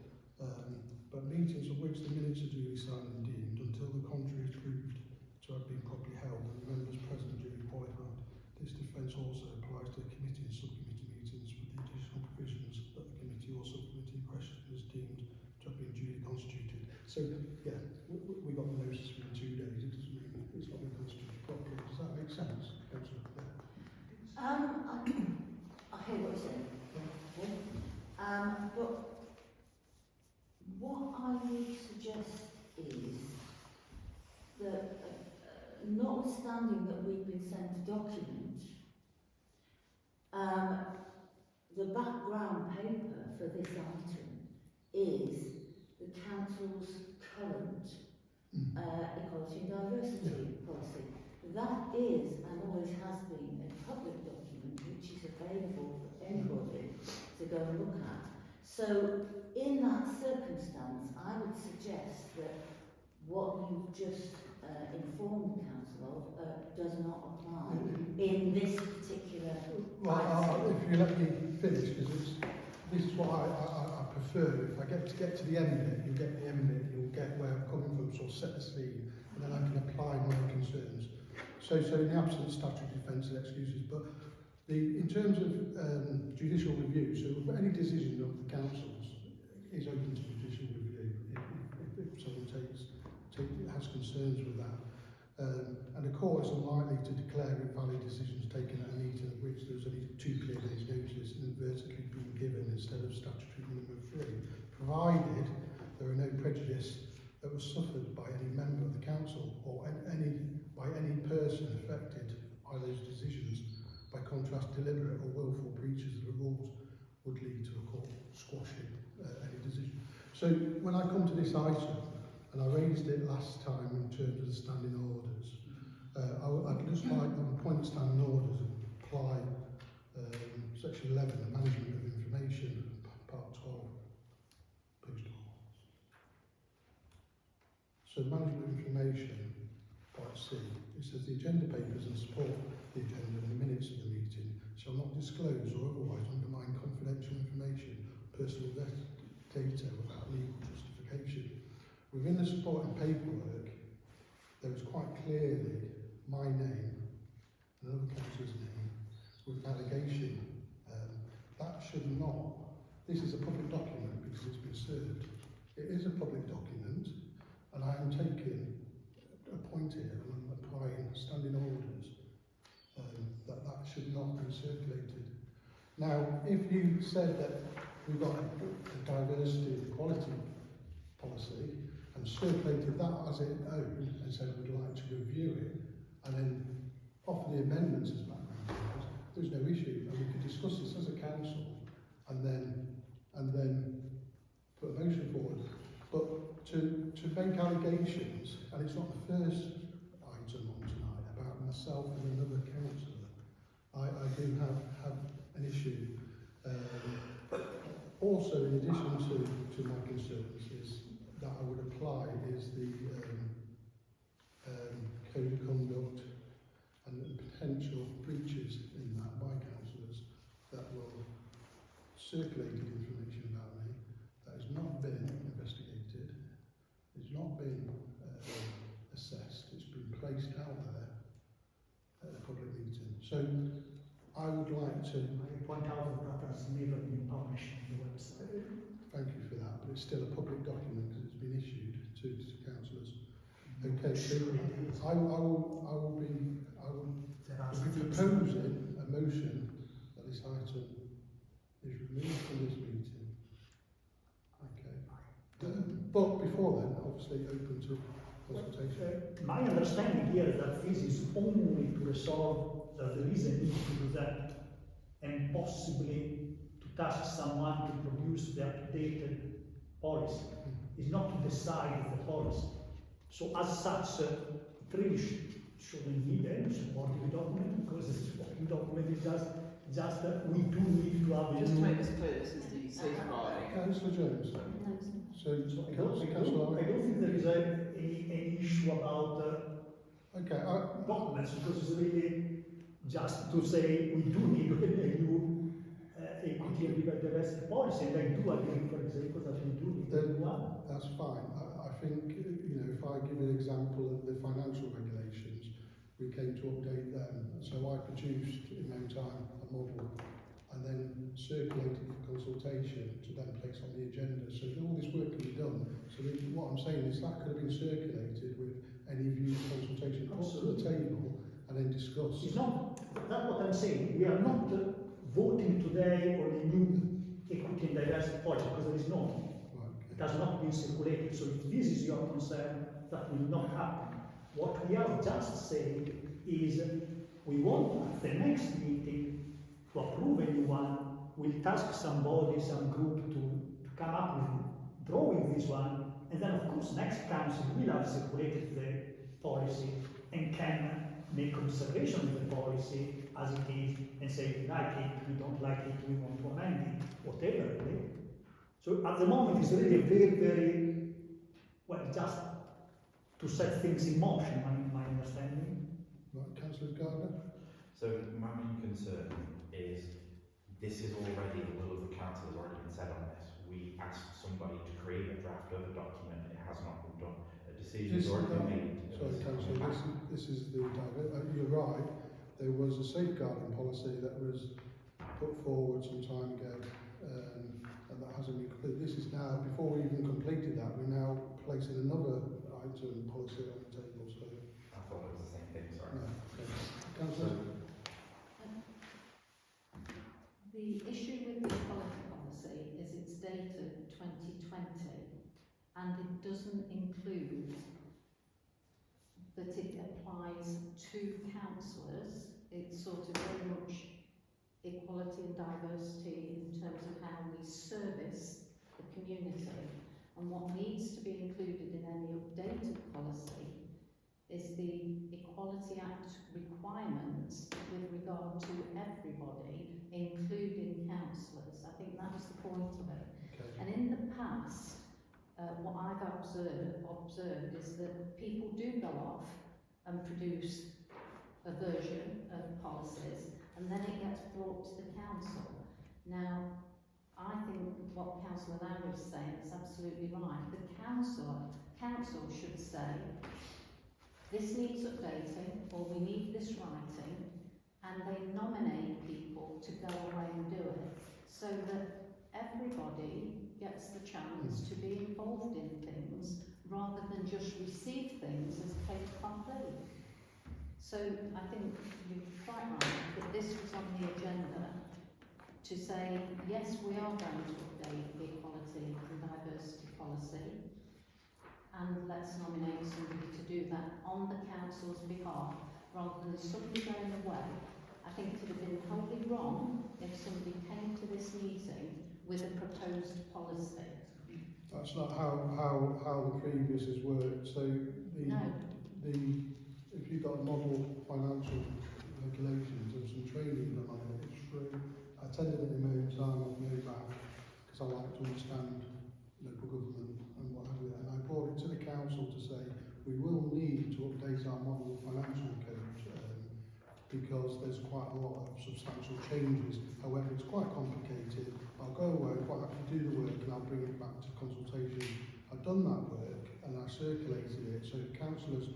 But meetings of which the minutes are duly signed and deemed until the contrary is proved to have been properly held and the members present duly qualified. This defence also applies to committee and subcommittee meetings with the additional provisions that the committee or subcommittee question is deemed to have been duly constituted. So, yeah, we got the notice within 2 days. It doesn't mean it's not been constituted properly. Does that make sense, Councillor? I hear what you're saying. Okay. But what I would suggest is that, notwithstanding that we've been sent a document, the background paper for this item is the council's current equality and diversity policy. That is, and always has been, a public document which is available for anybody to go and look at. So, in that circumstance, I would suggest that what you've just informed the council of does not apply in this particular Well, if you let me finish, because this is what I prefer. If I get to the end bit, you'll get the end bit, you'll get where I'm coming from, so I'll set the scene, and then I can apply my concerns. So in the absence of statutory defence and excuses, but in terms of judicial review, so any decision of the councils is open to judicial review if someone has concerns with that. And the court is unlikely to declare invalid decisions taken at a meeting of which there's only 2 clear days' notice inadvertently being given instead of statutory minimum of 3, provided there are no prejudice that was suffered by any member of the council or by any person affected by those decisions. By contrast, deliberate or willful breaches of the rules would lead to a court squashing any decision. So when I come to this item, and I raised it last time in terms of the standing orders, I'd just like on the point of standing orders apply section 11, the management of information, part 12, page 12. So management of information, part C, it says the agenda papers and support the agenda and the minutes of the meeting shall not disclose or otherwise undermine confidential information, personal data without legal justification. Within the supporting paperwork, there is quite clearly my name, another councillor's name, with an allegation. That should not, this is a public document because it's been served. It is a public document, and I am taking a point here and I'm applying standing orders that should not be circulated. Now, if you said that we've got a diversity and equality policy and circulated that as its own and said we'd like to review it and then offer the amendments as background papers, there's no issue, and we could discuss this as a council and then put a motion forward. But to to make allegations, and it's not the first item on tonight, about myself and another councillor, I do have an issue. Also, in addition to my concerns, is that I would apply is the code of conduct and the potential breaches in that by councillors that will circulate information about me that has not been investigated, it's not been assessed, it's been placed out there at a public meeting. So I would like to I point out that that has never been published on the website. thank you for that, but it's still a public document because it's been issued to councillors. Okay, so I will be There are proposing a motion that this item is removed from this meeting. Okay. But before then, obviously open to consultation. My understanding here is that this is only to resolve that there is a need to do that, and possibly to task someone to produce the updated policy. It's not to decide the policy. So as such, it really shouldn't need any supporting document, because the supporting document is just that we do need to have Just to make this clear, this is the safeguarding. Councillor Jones. No, So, I don't think there is any issue about okay, documents, because it's really just to say we do need a new equity and diversity policy, and I do agree, for example, that we do need a new one. that's fine. I think, you know, if I give an example of the financial regulations, we came to update them. So I produced in no time a model and then circulated for consultation to then place on the agenda. So all this work can be done. So what I'm saying is that could have been circulated with any view consultation put to the table and then discussed. It's not, that's what I'm saying. We are not voting today on a new equity and diversity policy, because there is no. It has not been circulated. So if this is your concern, that will not happen. What we are just saying is we want at the next meeting to approve a new one. We'll task somebody, some group to come up with drawing this one, and then of course next council will have circulated the policy and can make observation of the policy as it is and say we like it, we don't like it, we want to amend it, whatever really. So at the moment it's really very, well, just to set things in motion, my understanding. Right, Councillor Gardner? So my main concern is this is already, the will of the council has already been said on this. We asked somebody to create a draft of a document, it has not been done. A decision has already been made. Sorry, Councillor, this is the you're right. There was a safeguarding policy that was put forward some time ago, and that hasn't been completed. This is now, before we even completed that, we're now placing another item policy on the table. So I thought it was the same thing, sorry. no, okay. Councillor. The issue with the equality policy is it's dated 2020 and it doesn't include that it applies to councillors. It's sort of very much equality and diversity in terms of how we service the community. And what needs to be included in any updated policy is the Equality Act requirements with regard to everybody, including councillors. I think that was the point of it. Okay. And in the past, what I've observed is that people do go off and produce a version of policies, and then it gets brought to the council. Now, I think what Councillor Lowry is saying is absolutely right. The council should say, this needs updating, or we need this writing, and they nominate people to go away and do it, so that everybody gets the chance to be involved in things, rather than just receive things as fait accompli. So I think you're quite right that this was on the agenda to say, yes, we are going to update the equality and diversity policy, and let's nominate somebody to do that on the council's behalf, rather than somebody going away. I think it would have been wholly wrong if somebody came to this meeting with a proposed policy. That's not how the previous has worked. So No. if you've got model financial regulations, there was some training done on it. It's free. I attended it in my own time off my own back because I like to understand local government and what have you. And I brought it to the council to say we will need to update our model financial code because there's quite a lot of substantial changes. However, it's quite complicated. I'll go away, quite happy to do the work, and I'll bring it back to consultation. I've done that work and I circulated it, so councillors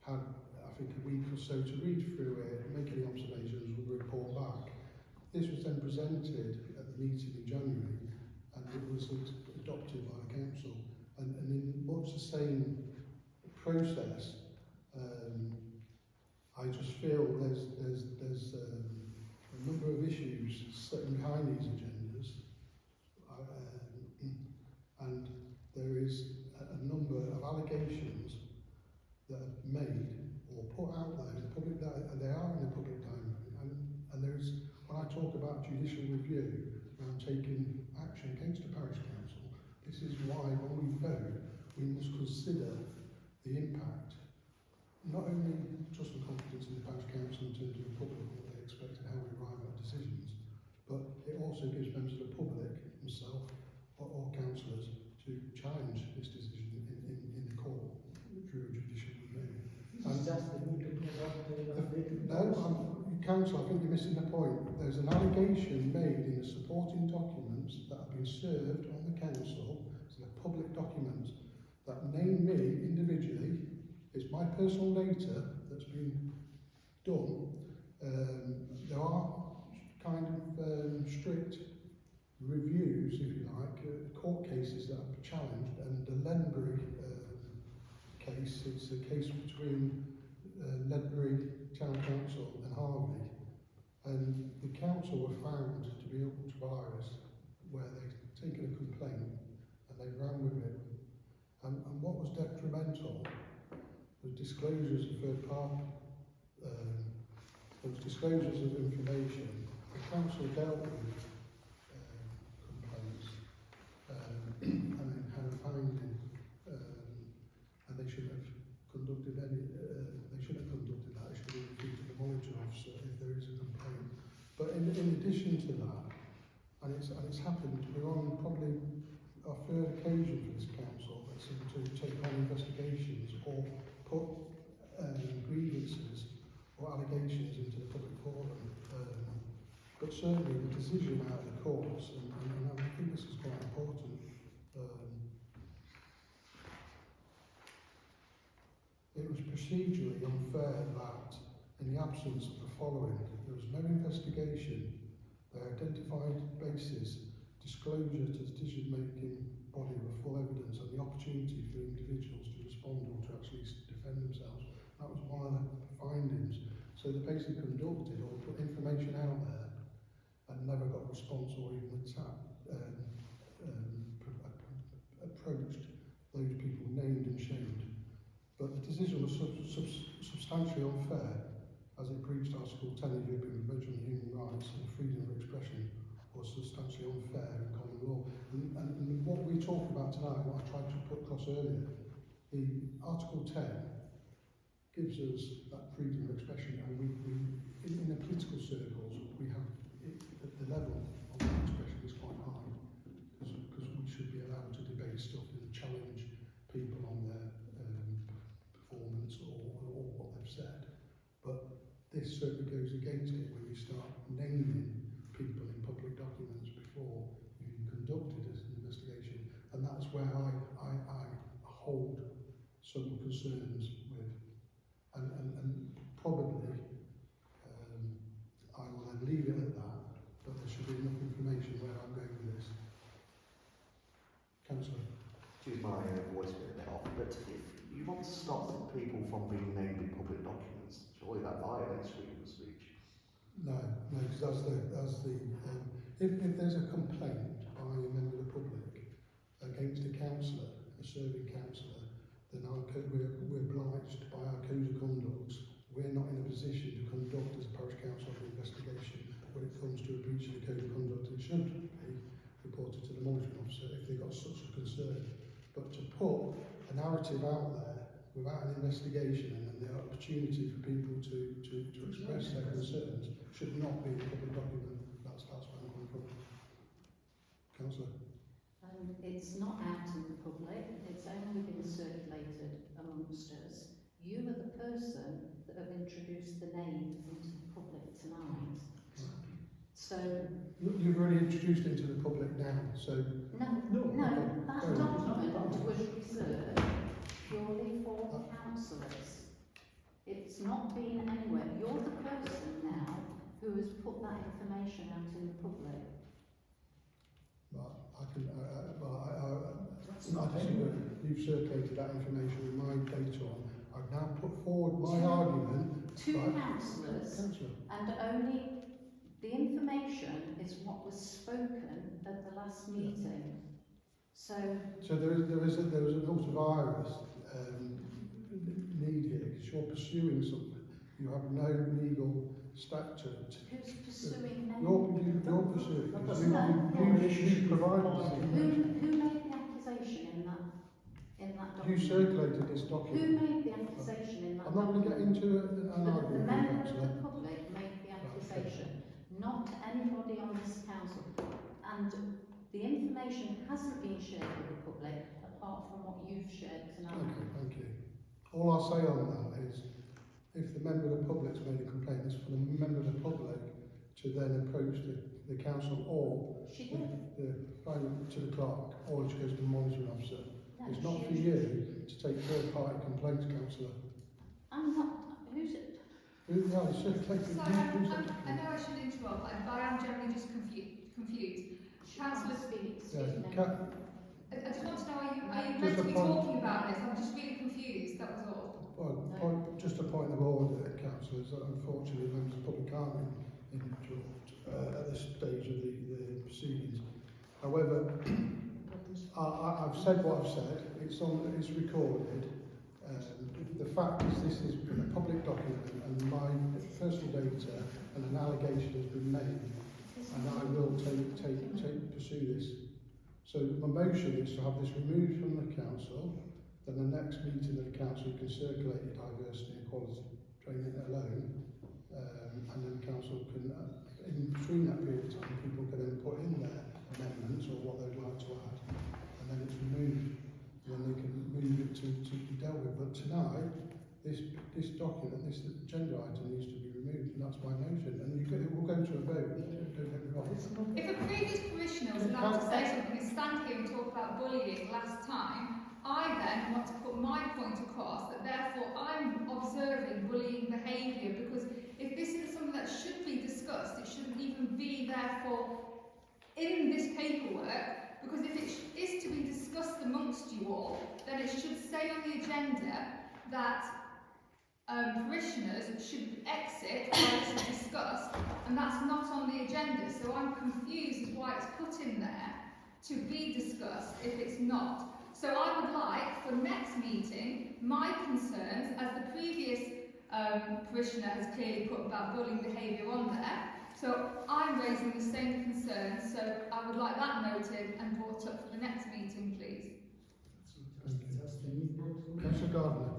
had, I think, a week or so to read through it, make any observations, we'll report back. This was then presented at the meeting in January, and it was adopted by the council. And in much the same process, I just feel there's a number of issues sitting behind these agendas, and there is a number of allegations that are made or put out there in the public, and they are in the public domain. And there is, when I talk about judicial review and taking action against a parish council, this is why when we vote, we must consider the impact, not only trust and confidence in the parish council in terms of the public, what they expect and how we arrive at decisions, but it also gives members of the public, myself, or councillors, to challenge this decision in the court through a judicial review. It's just the need to Council, I think you're missing the point. There's an allegation made in the supporting documents that have been served on the council, so the public documents, that name me individually. It's my personal data that's been done. There are kind of strict reviews, if you like, court cases that are challenged, and the Ledbury case, it's a case between Ledbury Town Council and Harvey, and the council were found to be ultra-virus where they'd taken a complaint and they ran with it, and what was detrimental was disclosures of third party, there was disclosures of information. The council dealt with complaints and then had a finding, and they should have conducted any. They should have conducted that. It should have been reviewed to the monitoring officer if there is a complaint. But in addition to that, and it's happened. We're on probably our third occasion for this council that's to take on investigations or put grievances or allegations into the public forum. But certainly the decision out of the courts, and I think this is quite important. It was procedurally unfair that, in the absence of the following, there was no investigation, they identified basis, disclosure to decision-making body with full evidence and the opportunity for individuals to respond or to actually defend themselves. That was one of the findings. So they basically conducted or put information out there and never got a response or even approached those people named and shamed. But the decision was substantially unfair as it breached Article 10 of the European Convention on Human Rights and freedom of expression was substantially unfair in common law. And what we talk about tonight, what I tried to put across earlier, the Article 10 gives us that freedom of expression, and we in the political circles, we have the level of that expression is quite high because we should be allowed to debate stuff and challenge people on their performance or what they've said. But this certainly goes against it when you start naming people in public documents before you've conducted an investigation, and that's where I hold some concerns with, and probably I will then leave it at that, but there should be enough information where I'm going with this. Councillor. Excuse my voice a bit off, but if you want to stop people from being named in public documents, surely that violates freedom of speech. No, because if there's a complaint by a member of the public against a councillor, a serving councillor, then we're obliged by our code of conduct. We're not in a position to conduct as a parish council an investigation when it comes to a breach of the code of conduct. It should be reported to the monitoring officer if they've got such a concern. But to put a narrative out there without an investigation and the opportunity for people to express their concerns should not be a public document. That's where I'm coming from. Councillor? It's not out in the public, it's only been circulated amongst us. You are the person that have introduced the name into the public tonight. So, You've already introduced it into the public now, so no, that Fair enough. document was reserved purely for councillors. It's not been anywhere. You're the person now who has put that information out in the public. I disagree. You've circulated that information with my data on. I've now put forward my argument. Two Right. councillors, Councillor, and only the information is what was spoken at the last meeting. So there is an ultra-virus need here because you're pursuing something. You have no legal stature. who's pursuing anything? You're pursuing. You provided this information. Who made the accusation in that You document? circulated this Who document. made the accusation in that I'm not going to get document? into an The argument, member of Councillor. the public made the accusation, not anybody on this council. And the information hasn't been shared with the public apart from what you've shared tonight. Okay, thank you. All I'll say on that is, if the member of the public's made a complaint, it's for the member of the public to then approach the council or She did. to the clerk, or it goes to the monitoring officer. No, It's not she- for you to take third-party complaints, councillor. I'm not. Who's it? Yeah, it's circulated. So I know I should interrupt, but I am generally just confused. Councillor, Speaks. Yeah, I just want to know, are you Just meant to a be point. talking about this? I'm just really confused, that was all. just a point of order, councillors, that unfortunately members of the public can't interrupt at this stage of the proceedings. However, I've said what I've said. It's recorded. The fact is, this is a public document, and my personal data and an allegation has been made, and I will pursue this. So my motion is to have this removed from the council. Then the next meeting of the council you can circulate your diversity and equality training alone, and then the council can, in between that period of time, people can then put in their amendments or what they'd like to add, and then it's removed, and then they can move it to be dealt with. But tonight, this document, this agenda item needs to be removed, and that's my motion. And it will go to a vote. Don't get me wrong. If a previous parishioner was allowed to say something and stand here and talk about bullying last time, I then want to put my point across that therefore I'm observing bullying behaviour, because if this is something that should be discussed, it shouldn't even be therefore in this paperwork, because if it is to be discussed amongst you all, then it should say on the agenda that parishioners should exit while this is discussed, and that's not on the agenda. So I'm confused as why it's put in there to be discussed if it's not. So I would like, for next meeting, my concerns, as the previous parishioner has clearly put about bullying behaviour on there, so I'm raising the same concerns, so I would like that noted and brought up for the next meeting, please. Councillor Gardner.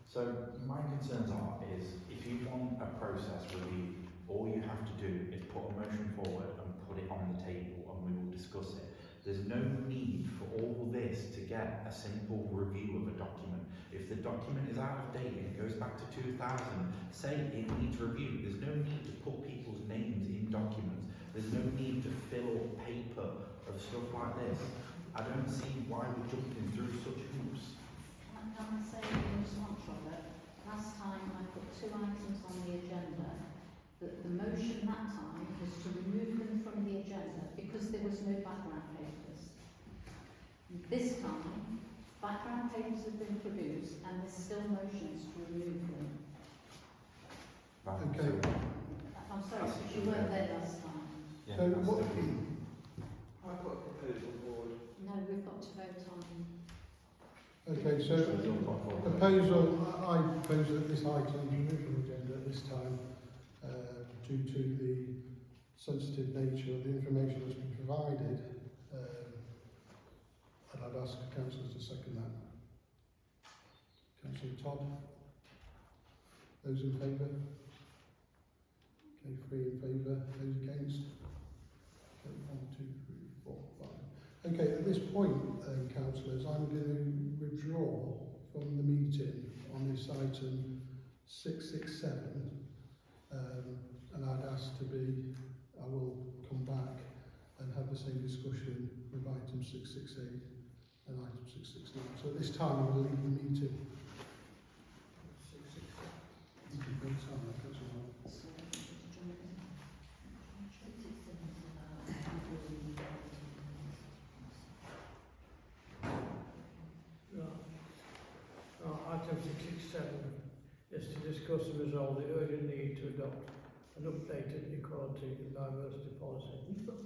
So my concerns is, if you want a process review, all you have to do is put a motion forward and put it on the table and we will discuss it. There's no need for all this to get a simple review of a document. If the document is out of date and it goes back to 2000, say it needs review. There's no need to put people's names in documents. There's no need to fill paper of stuff like this. I don't see why we're jumping through such hoops. Can I say in response, Robert, last time I put 2 items on the agenda, that the motion that time was to remove them from the agenda because there was no background papers. This time, background papers have been produced and there's still motions to remove them. Right, Okay. so- I'm sorry, because you weren't there last time. Yeah, So that's what- the- I've got a proposal forward. No, we've got to vote on. Okay, so I propose that this item be removed from the agenda at this time due to the sensitive nature of the information that's been provided. And I I'd ask councillors to second that. Councillor Todd? Those in favour? Okay, 3 in favour. Those against? Okay, 1, 2, 3, 4, 5. Okay, at this point, councillors, I'm going to withdraw from the meeting on this item 667, and I'd ask to be, I will come back and have the same discussion with item 668 and item 669. So at this time, I'm going to leave the meeting. 668. You can vote on that, Councillor Hall. Item 667 is to discuss and resolve the urgent need to adopt an updated equality and diversity policy.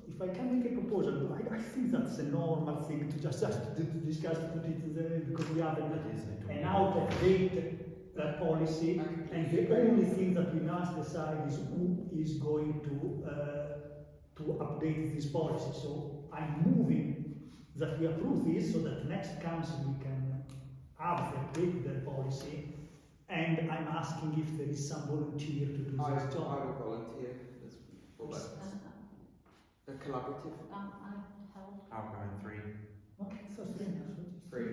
If I can make a proposal, I think that's a normal thing to just to discuss, to put it there, because we have an out-of-date policy, and the only thing that we must decide is who is going to update this policy. So I'm moving that we approve this, so that next council we can have the update their policy, and I'm asking if there is some volunteer to do this job. I will volunteer as for a collaborative. I help. I'll go in 3. Okay, so 3. 3.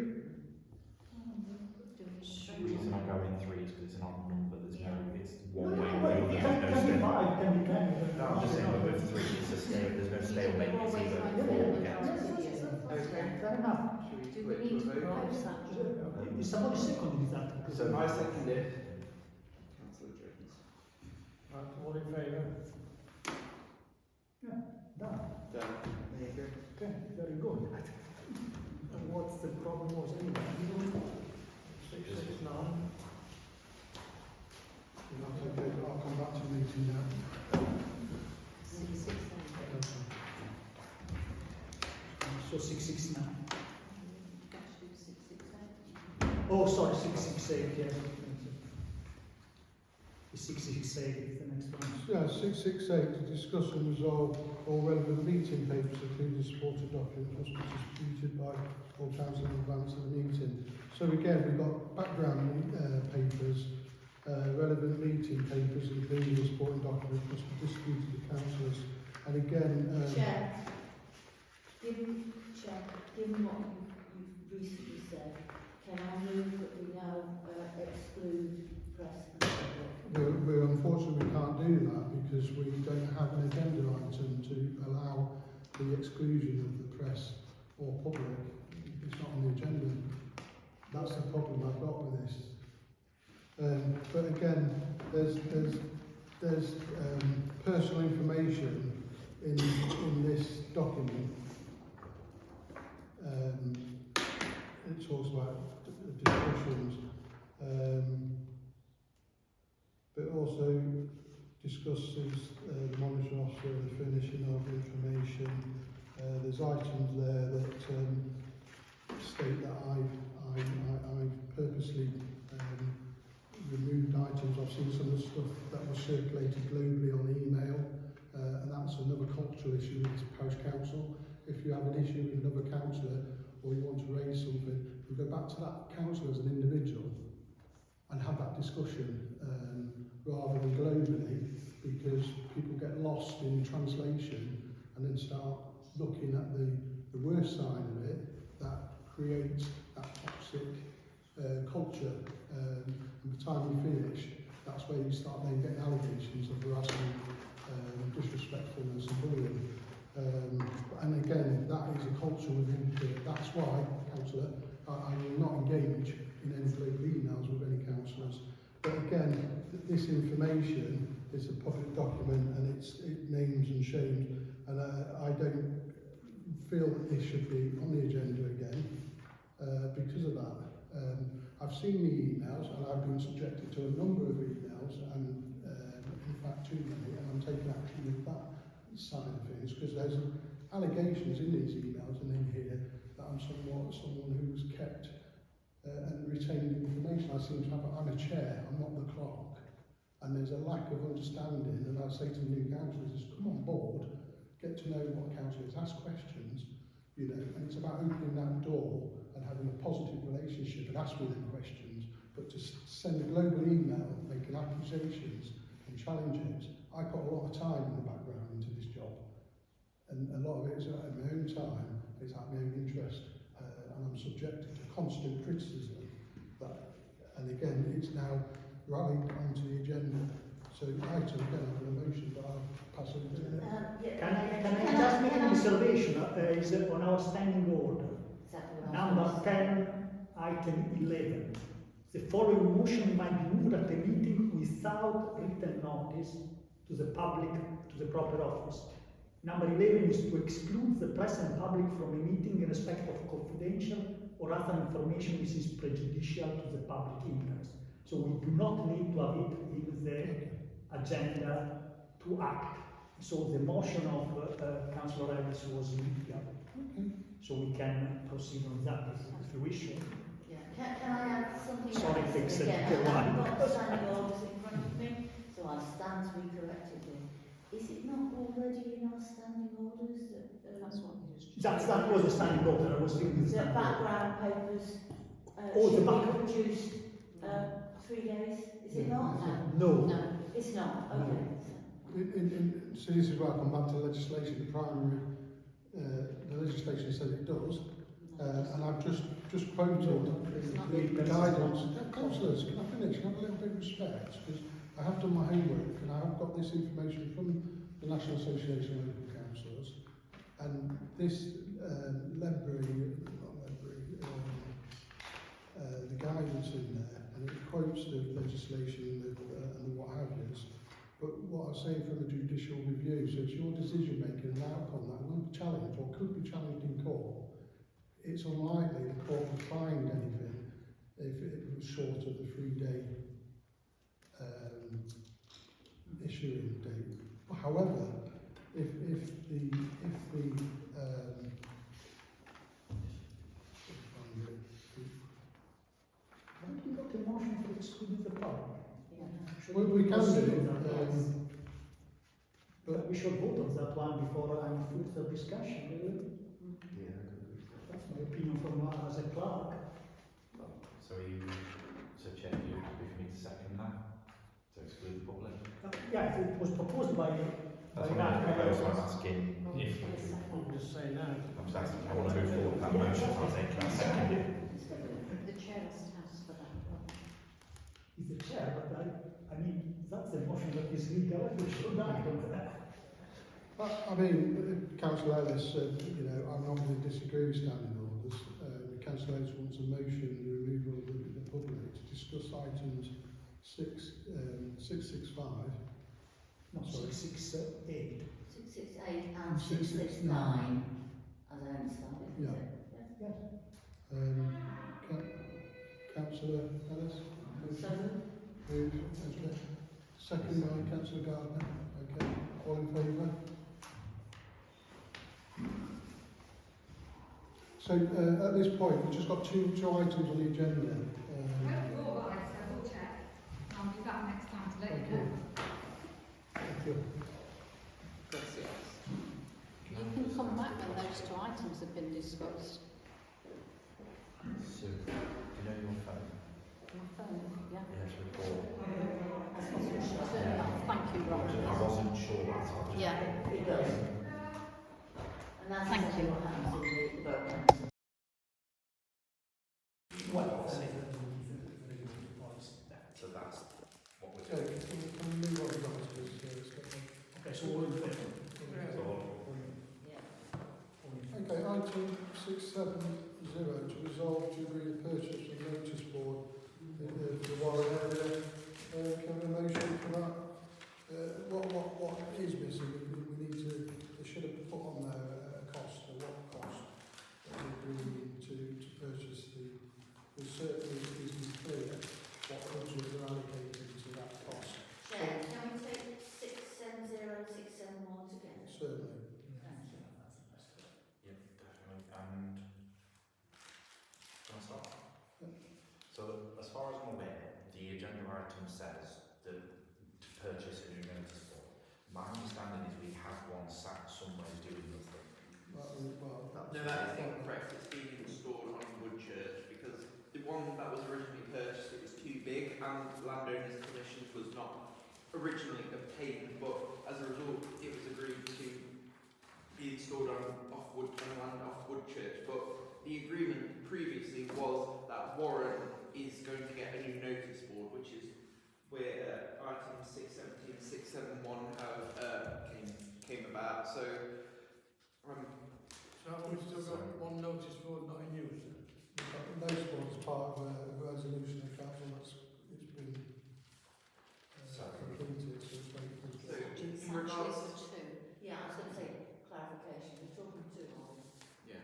The reason I go in 3 is because it's an odd number. There's no, it's one way Well, or the it other. can be 5, can be 10. No, I'm just saying, but with 3, it's a stale. There's no stalemate. It's either 4 or against. Okay. Fair enough. Do Should we we put need to to a vote? propose that? Is somebody seconding that? So I second it. Councillor Jones. Right, all in favour? Yeah, done. Done. There you go. Okay, very good. And what's the problem was anyway? 669. Okay, I'll come back to the meeting now. 667. So 669. Let's do 667. Oh, sorry, 668, yes. The 668 is the next one. Yeah, 668 to discuss and resolve all relevant meeting papers, including supported documents, must be distributed by all council in advance of the meeting. So again, we've got background papers, relevant meeting papers, including the supporting documents, must be distributed to councillors. And again, Chair, given what you've recently said, can I move that we now exclude press and public? we're unfortunately we can't do that because we don't have an agenda item to allow the exclusion of the press or public. It's not on the agenda. That's the problem I've got with this. But again, there's personal information in this document. It talks about discussions, but also discusses the monitoring officer and the furnishing of information. There's items there that state that I've purposely removed items. I've seen some of the stuff that was circulated globally on email, and that's another cultural issue with this parish council. If you have an issue with another councillor or you want to raise something, you go back to that councillor as an individual and have that discussion rather than globally, because people get lost in translation and then start looking at the worst side of it that creates that toxic culture. And by the time you finish, that's where you start then getting allegations of harassment, disrespectfulness and bullying. And again, that is a culture within here. That's why, councillor, I will not engage in any global emails with any councillors. But again, this information is a public document and it names and shames, and I don't feel that this should be on the agenda again because of that. I've seen the emails and I've been subjected to a number of emails, and in fact too many, and I'm taking action with that side of things because there's allegations in these emails and in here that I'm someone who's kept and retained information. I seem to have, I'm a chair, I'm not the clerk, and there's a lack of understanding, and I say to the new councillors, just come on board, get to know what councillors, ask questions, you know, and it's about opening that door and having a positive relationship and asking them questions, but to send a global email making accusations and challenges, I put a lot of time in the background into this job, and a lot of it is at my own time, it's at my own interest, and I'm subjected to constant criticism. And again, it's now rallied onto the agenda. So item again, I have an emotion, but I'll pass it to Can I just make an observation? Is on our standing order, number 10, item 11. The following motion might be moved at the meeting without written notice to the public, to the proper office. Number 11 is to exclude the press and public from a meeting in respect of confidential or other information which is prejudicial to the public interest. So we do not need to have it in the agenda to act. So the motion of Councillor Ellis was legal. So we can proceed on that if you wish. Yeah. Can I add something Sorry, else? fix it. Again, I've got the standing orders in front of me, so I'll stand to be corrected here. Is it not already in our standing orders that That's what it is. That was the standing order. I was thinking the the standing order. background papers Oh, the should back- be produced 3 days? Is it not? No. No, it's not. Okay. So this is where I come back to legislation. The primary, the legislation says it does, and I've just quoted the guidance. Councillors, can I finish? Can I have a little bit of respect? Because I have done my homework and I have got this information from the National Association of Local Councillors, and this the guidance in there, and it quotes the legislation and the what have yous. But what I'm saying from a judicial review, so it's your decision making and outcome that will be challenged or could be challenged in court. It's unlikely the court would find anything if it was short of the 3-day issuing date. However, if Haven't we got a motion to exclude the public? Should we can proceed do, on that one? but We should vote on that one before any further discussion, really. Yeah, I agree. That's my opinion from as a clerk. So Chair, you happy for me to second that? To exclude the public? Yeah, it was proposed by That's what that. I'm proposing. I'm asking if I'm just saying now. I'm just asking, I want to move forward with that motion, I'll take that second. The chair has to ask for that. He's the chair, but I mean, that's the motion that is legal, we should act on that. I mean, Councillor Ellis said, you know, I'm not going to disagree with standing orders. Councillor Ellis wants a motion, the removal of the public to discuss items 665. No, 668. 668 and 669. 669, as I understand it. Yeah. Yes. Councillor Ellis? So, Moved, okay. Second by Councillor Gardner. Okay, all in favour? So at this point, we've just got two items on the agenda. All right, so we'll check. I'll be back next time to let you know. Thank you. You can come back when those 2 items have been discussed. So, you know your phone? My phone, yeah. Yes, report. Thank you, I Robert. wasn't sure that, so I just... Yeah. it does. And that's Thank you. what happens in the Borough Council. Well, So that's what we're Okay, doing. can we move on to items? okay, so all in favor? So, Yeah. Okay, item 670 to resolve to agree the purchase of notice board for the Warren area. Can we have a motion for that? What is missing? We need to, they should have put on there a cost, or what cost that we're agreeing to purchase the certainly is clear what budget we're allocating to that cost. Chair, can we take 670 and 671 together? Certainly. Thank you. yeah, definitely. And can I start? So, as far as I'm aware, the agenda item says that to purchase a new notice board. My understanding is we that's... No, that is incorrect. It's being installed on Woodchurch because the one that was originally purchased, it was too big and landowner's permission was not originally obtained, but as a result it was agreed to be installed on land off Woodchurch. But the agreement previously was that Warren is going to get a new notice board, which is where items 670 and 671 have came about. So So we've still got one notice board not in use then? The notice board is part of a resolution of council it's been completed, so it's waiting for... So in It's regards actually two. Yeah, I was going to say clarification. We're talking two on. yeah.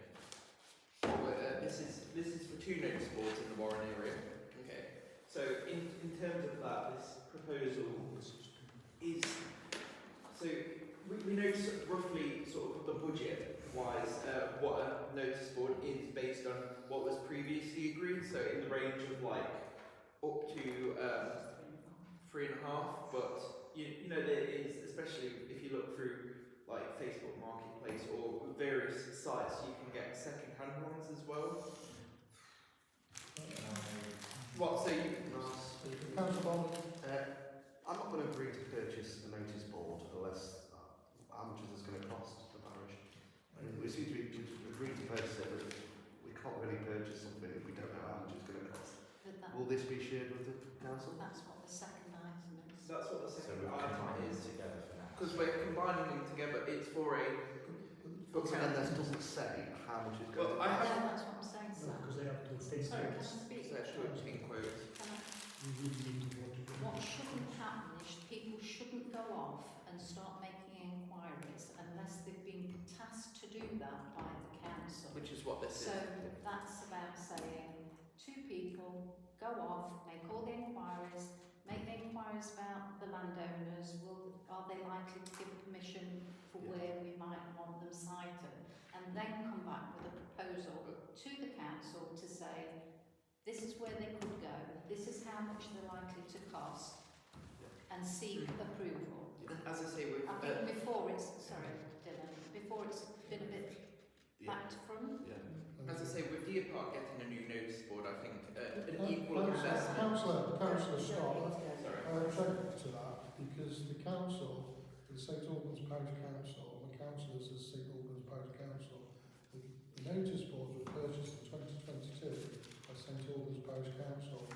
This is for two notice boards in the Warren area. Okay. So in terms of that, this proposal is so we know roughly sort of the budget wise what a notice board is based on what was previously agreed. So in the range of like up to 3.5, but you know there is, especially if you look through like Facebook Marketplace or various sites, you can get second-hand ones as well. What? So you can ask. Council Bond? I'm not going to agree to purchase a notice board unless how much is this going to cost the parish? I mean, we seem to be agreed to purchase it, but we can't really purchase something if we don't know how much it's going to cost. But that, Will this be shared with the council? that's what the second item is. That's what the So second we're item combining is. together for now. Because we're combining them together. It's for a. But then this doesn't say how much it's Well, going to I cost. No, that's what I'm saying, No, sir. because they have to obtain Sorry, can I quotes. speak? So to obtain quotes. Can I- We really need to vote again. What shouldn't happen is people shouldn't go off and start making inquiries unless they've been tasked to do that by the council. Which is what this So is. that's about saying two people go off, make all the inquiries, make the inquiries about the landowners. Are they likely to give permission for where we might want them sited? And then come back with a proposal to the council to say, this is where they could go, this is how much they're likely to cost, and seek approval. As I say, with I think before it's, sorry, Dylan, before it's been a bit back to front. Yeah. as I say, with Deer Park getting a new notice board, I think an equal investment. Councillor Scott, Sorry. I object to that because the council, the St Albans Parish Council, and the councillors of St Albans Parish Council, the notice boards were purchased in 2022 by St Albans Parish Council,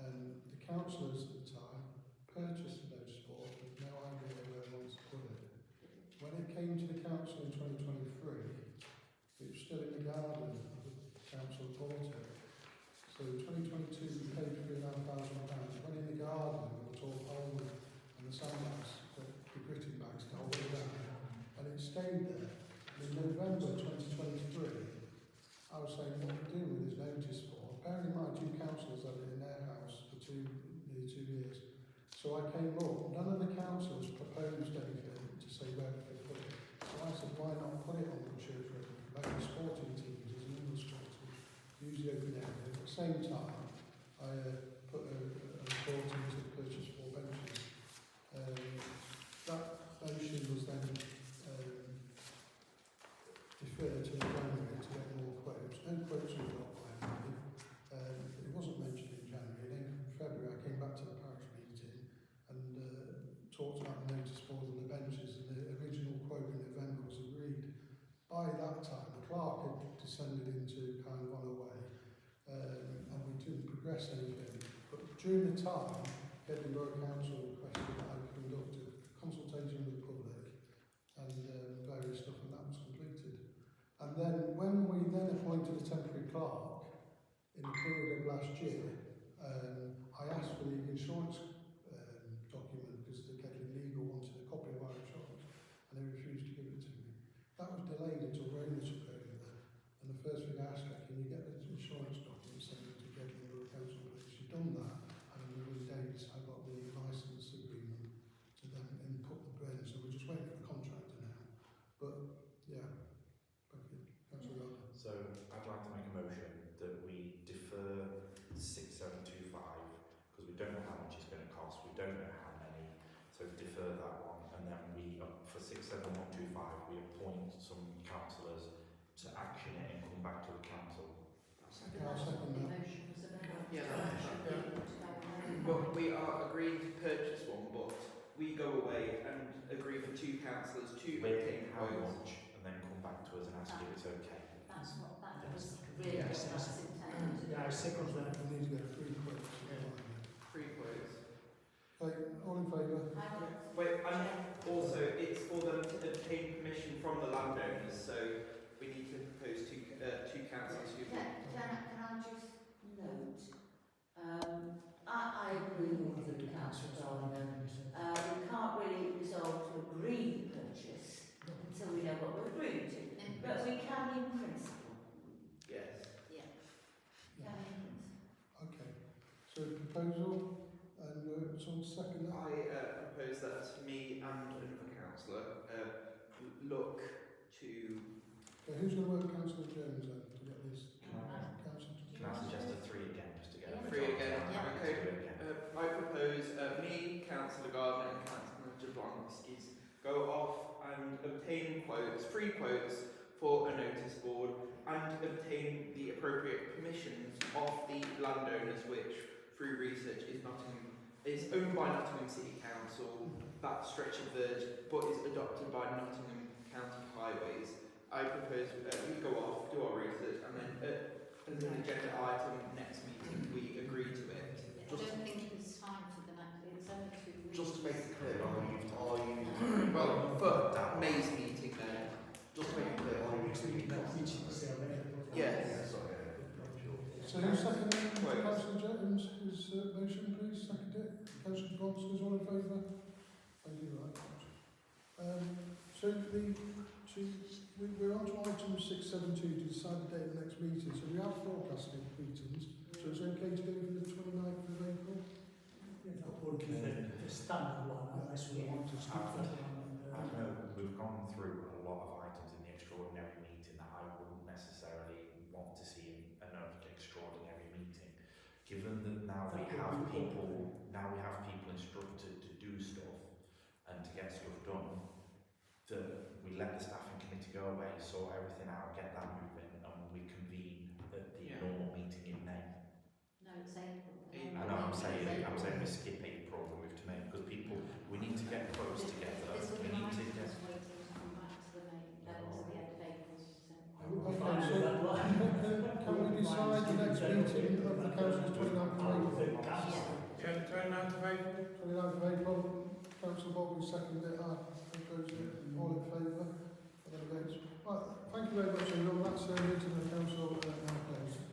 and the councillors at the time purchased the notice board with no idea where they wanted to put it. When it came to the council in 2023, it was still in the garden of the council bought it. So in 2022 we paid £3,500. When in the garden with the tall pole and the sandbags, the gritting bags to hold it down. And it stayed there. And in November 2023, I was saying, what are we doing with this notice board? Bearing in mind, two councillors had it in their house for nearly 2 years. So I came up, none of the councillors proposed anything to say where we could put it. So I said, why not put it on the church road, like the sporting teams, as an English sport team, use the open area. At the same time, I put a report into the purchase 4 benches. That motion was then deferred to January to get more quotes. No quotes were got by January. It wasn't mentioned in January. Then in February I came back to the parish meeting and talked about the notice board and the benches, and the original quote in November was agreed. By that time the clerk had descended into kind of on her way, and we didn't progress anything. But during the time, Edinburgh Council requested that I conduct a consultation with the public and various stuff, and that was completed. And then when we then appointed a temporary clerk in the period of last year, I asked for the insurance document because the Kedley Legal wanted a copy of our insurance and they refused to give it to me. That was delayed until Rona took over, and the first thing I asked her, can you get the insurance document sent to Kedley Borough Council, please? She'd done that, and in within days I got the licence agreement to then input the brand, so we're just waiting for the contractor now. But yeah, thank you. Councillor Gardner. So I'd like to make a motion that we defer 6725 because we don't know how much it's going to back to the council. Okay, I'll second The that. motion was about. Yeah, But But we are agreeing to purchase one, but we go away and agree for 2 councillors to obtain How quotes. much, and then come back to us and ask if it's okay. that's what that Yes. was really what Yes. that's intended to do. Yeah, I second that. We need to get 3 quotes. 3 quotes. Okay, all in favour? Wait, and also it's for them to obtain permission from the landowners, so we need to propose 2 councillors who. Can I just note, I agree with you, Councillor Gardner. We can't really resolve to agree the purchase until we know what we're agreeing to. In But we can in principle. Yes. Yeah. Can in principle. Okay, so proposal, and someone second that? I propose that me and another councillor look to. Okay, who's going to work with Councillor Jones then to get this? Can Councillor I suggest a 3 again, just to get Yeah. a 3 again, Yeah. okay. Do it again. I propose me, Councillor Gardner and Councillor Jablonski's go off and obtain quotes, 3 quotes for a notice board and obtain the appropriate permissions of the landowners, which through research is owned by Nottingham City Council, that stretch of verge, but is adopted by Nottingham County Highways. I propose we go off, do our research, and then as an agenda item next meeting we agree to it. I don't think it's time for them actually, it's only 2 weeks. Just to make it clear, are you Well, for that May's meeting then. just to make it clear, are you Next week, that which is Yes. Yeah, sorry, So who's seconded Quotes. Councillor Jones' motion, please? Second it. Councillor Jablonski's all in favour? Thank you, right. We're on to item 672 to decide the date of the next meeting. So we have forecasted meetings. So it's okay to do it for the 29th of April? The standard one, unless we want to skip that one. I know we've gone through a lot of items in the extraordinary meeting that I wouldn't necessarily want to see in another extraordinary meeting. Given that now we have people instructed to do stuff and to get stuff done, that we let the staffing committee go away, sort everything out, get that moving, and we convene at the Yeah. normal meeting in May. No, it's April. April. I know I'm saying we skip April and move to May because people, we need to get quotes together. This will We be need to nice, get. just waiting to come back to the May, to the end of April. Okay, so can we decide the next meeting of the council's 29th of April? Yeah, 29th of April. 29th of April. Councillor Baldwin seconded it. I propose it. All in favour? And then against. Right, thank you very much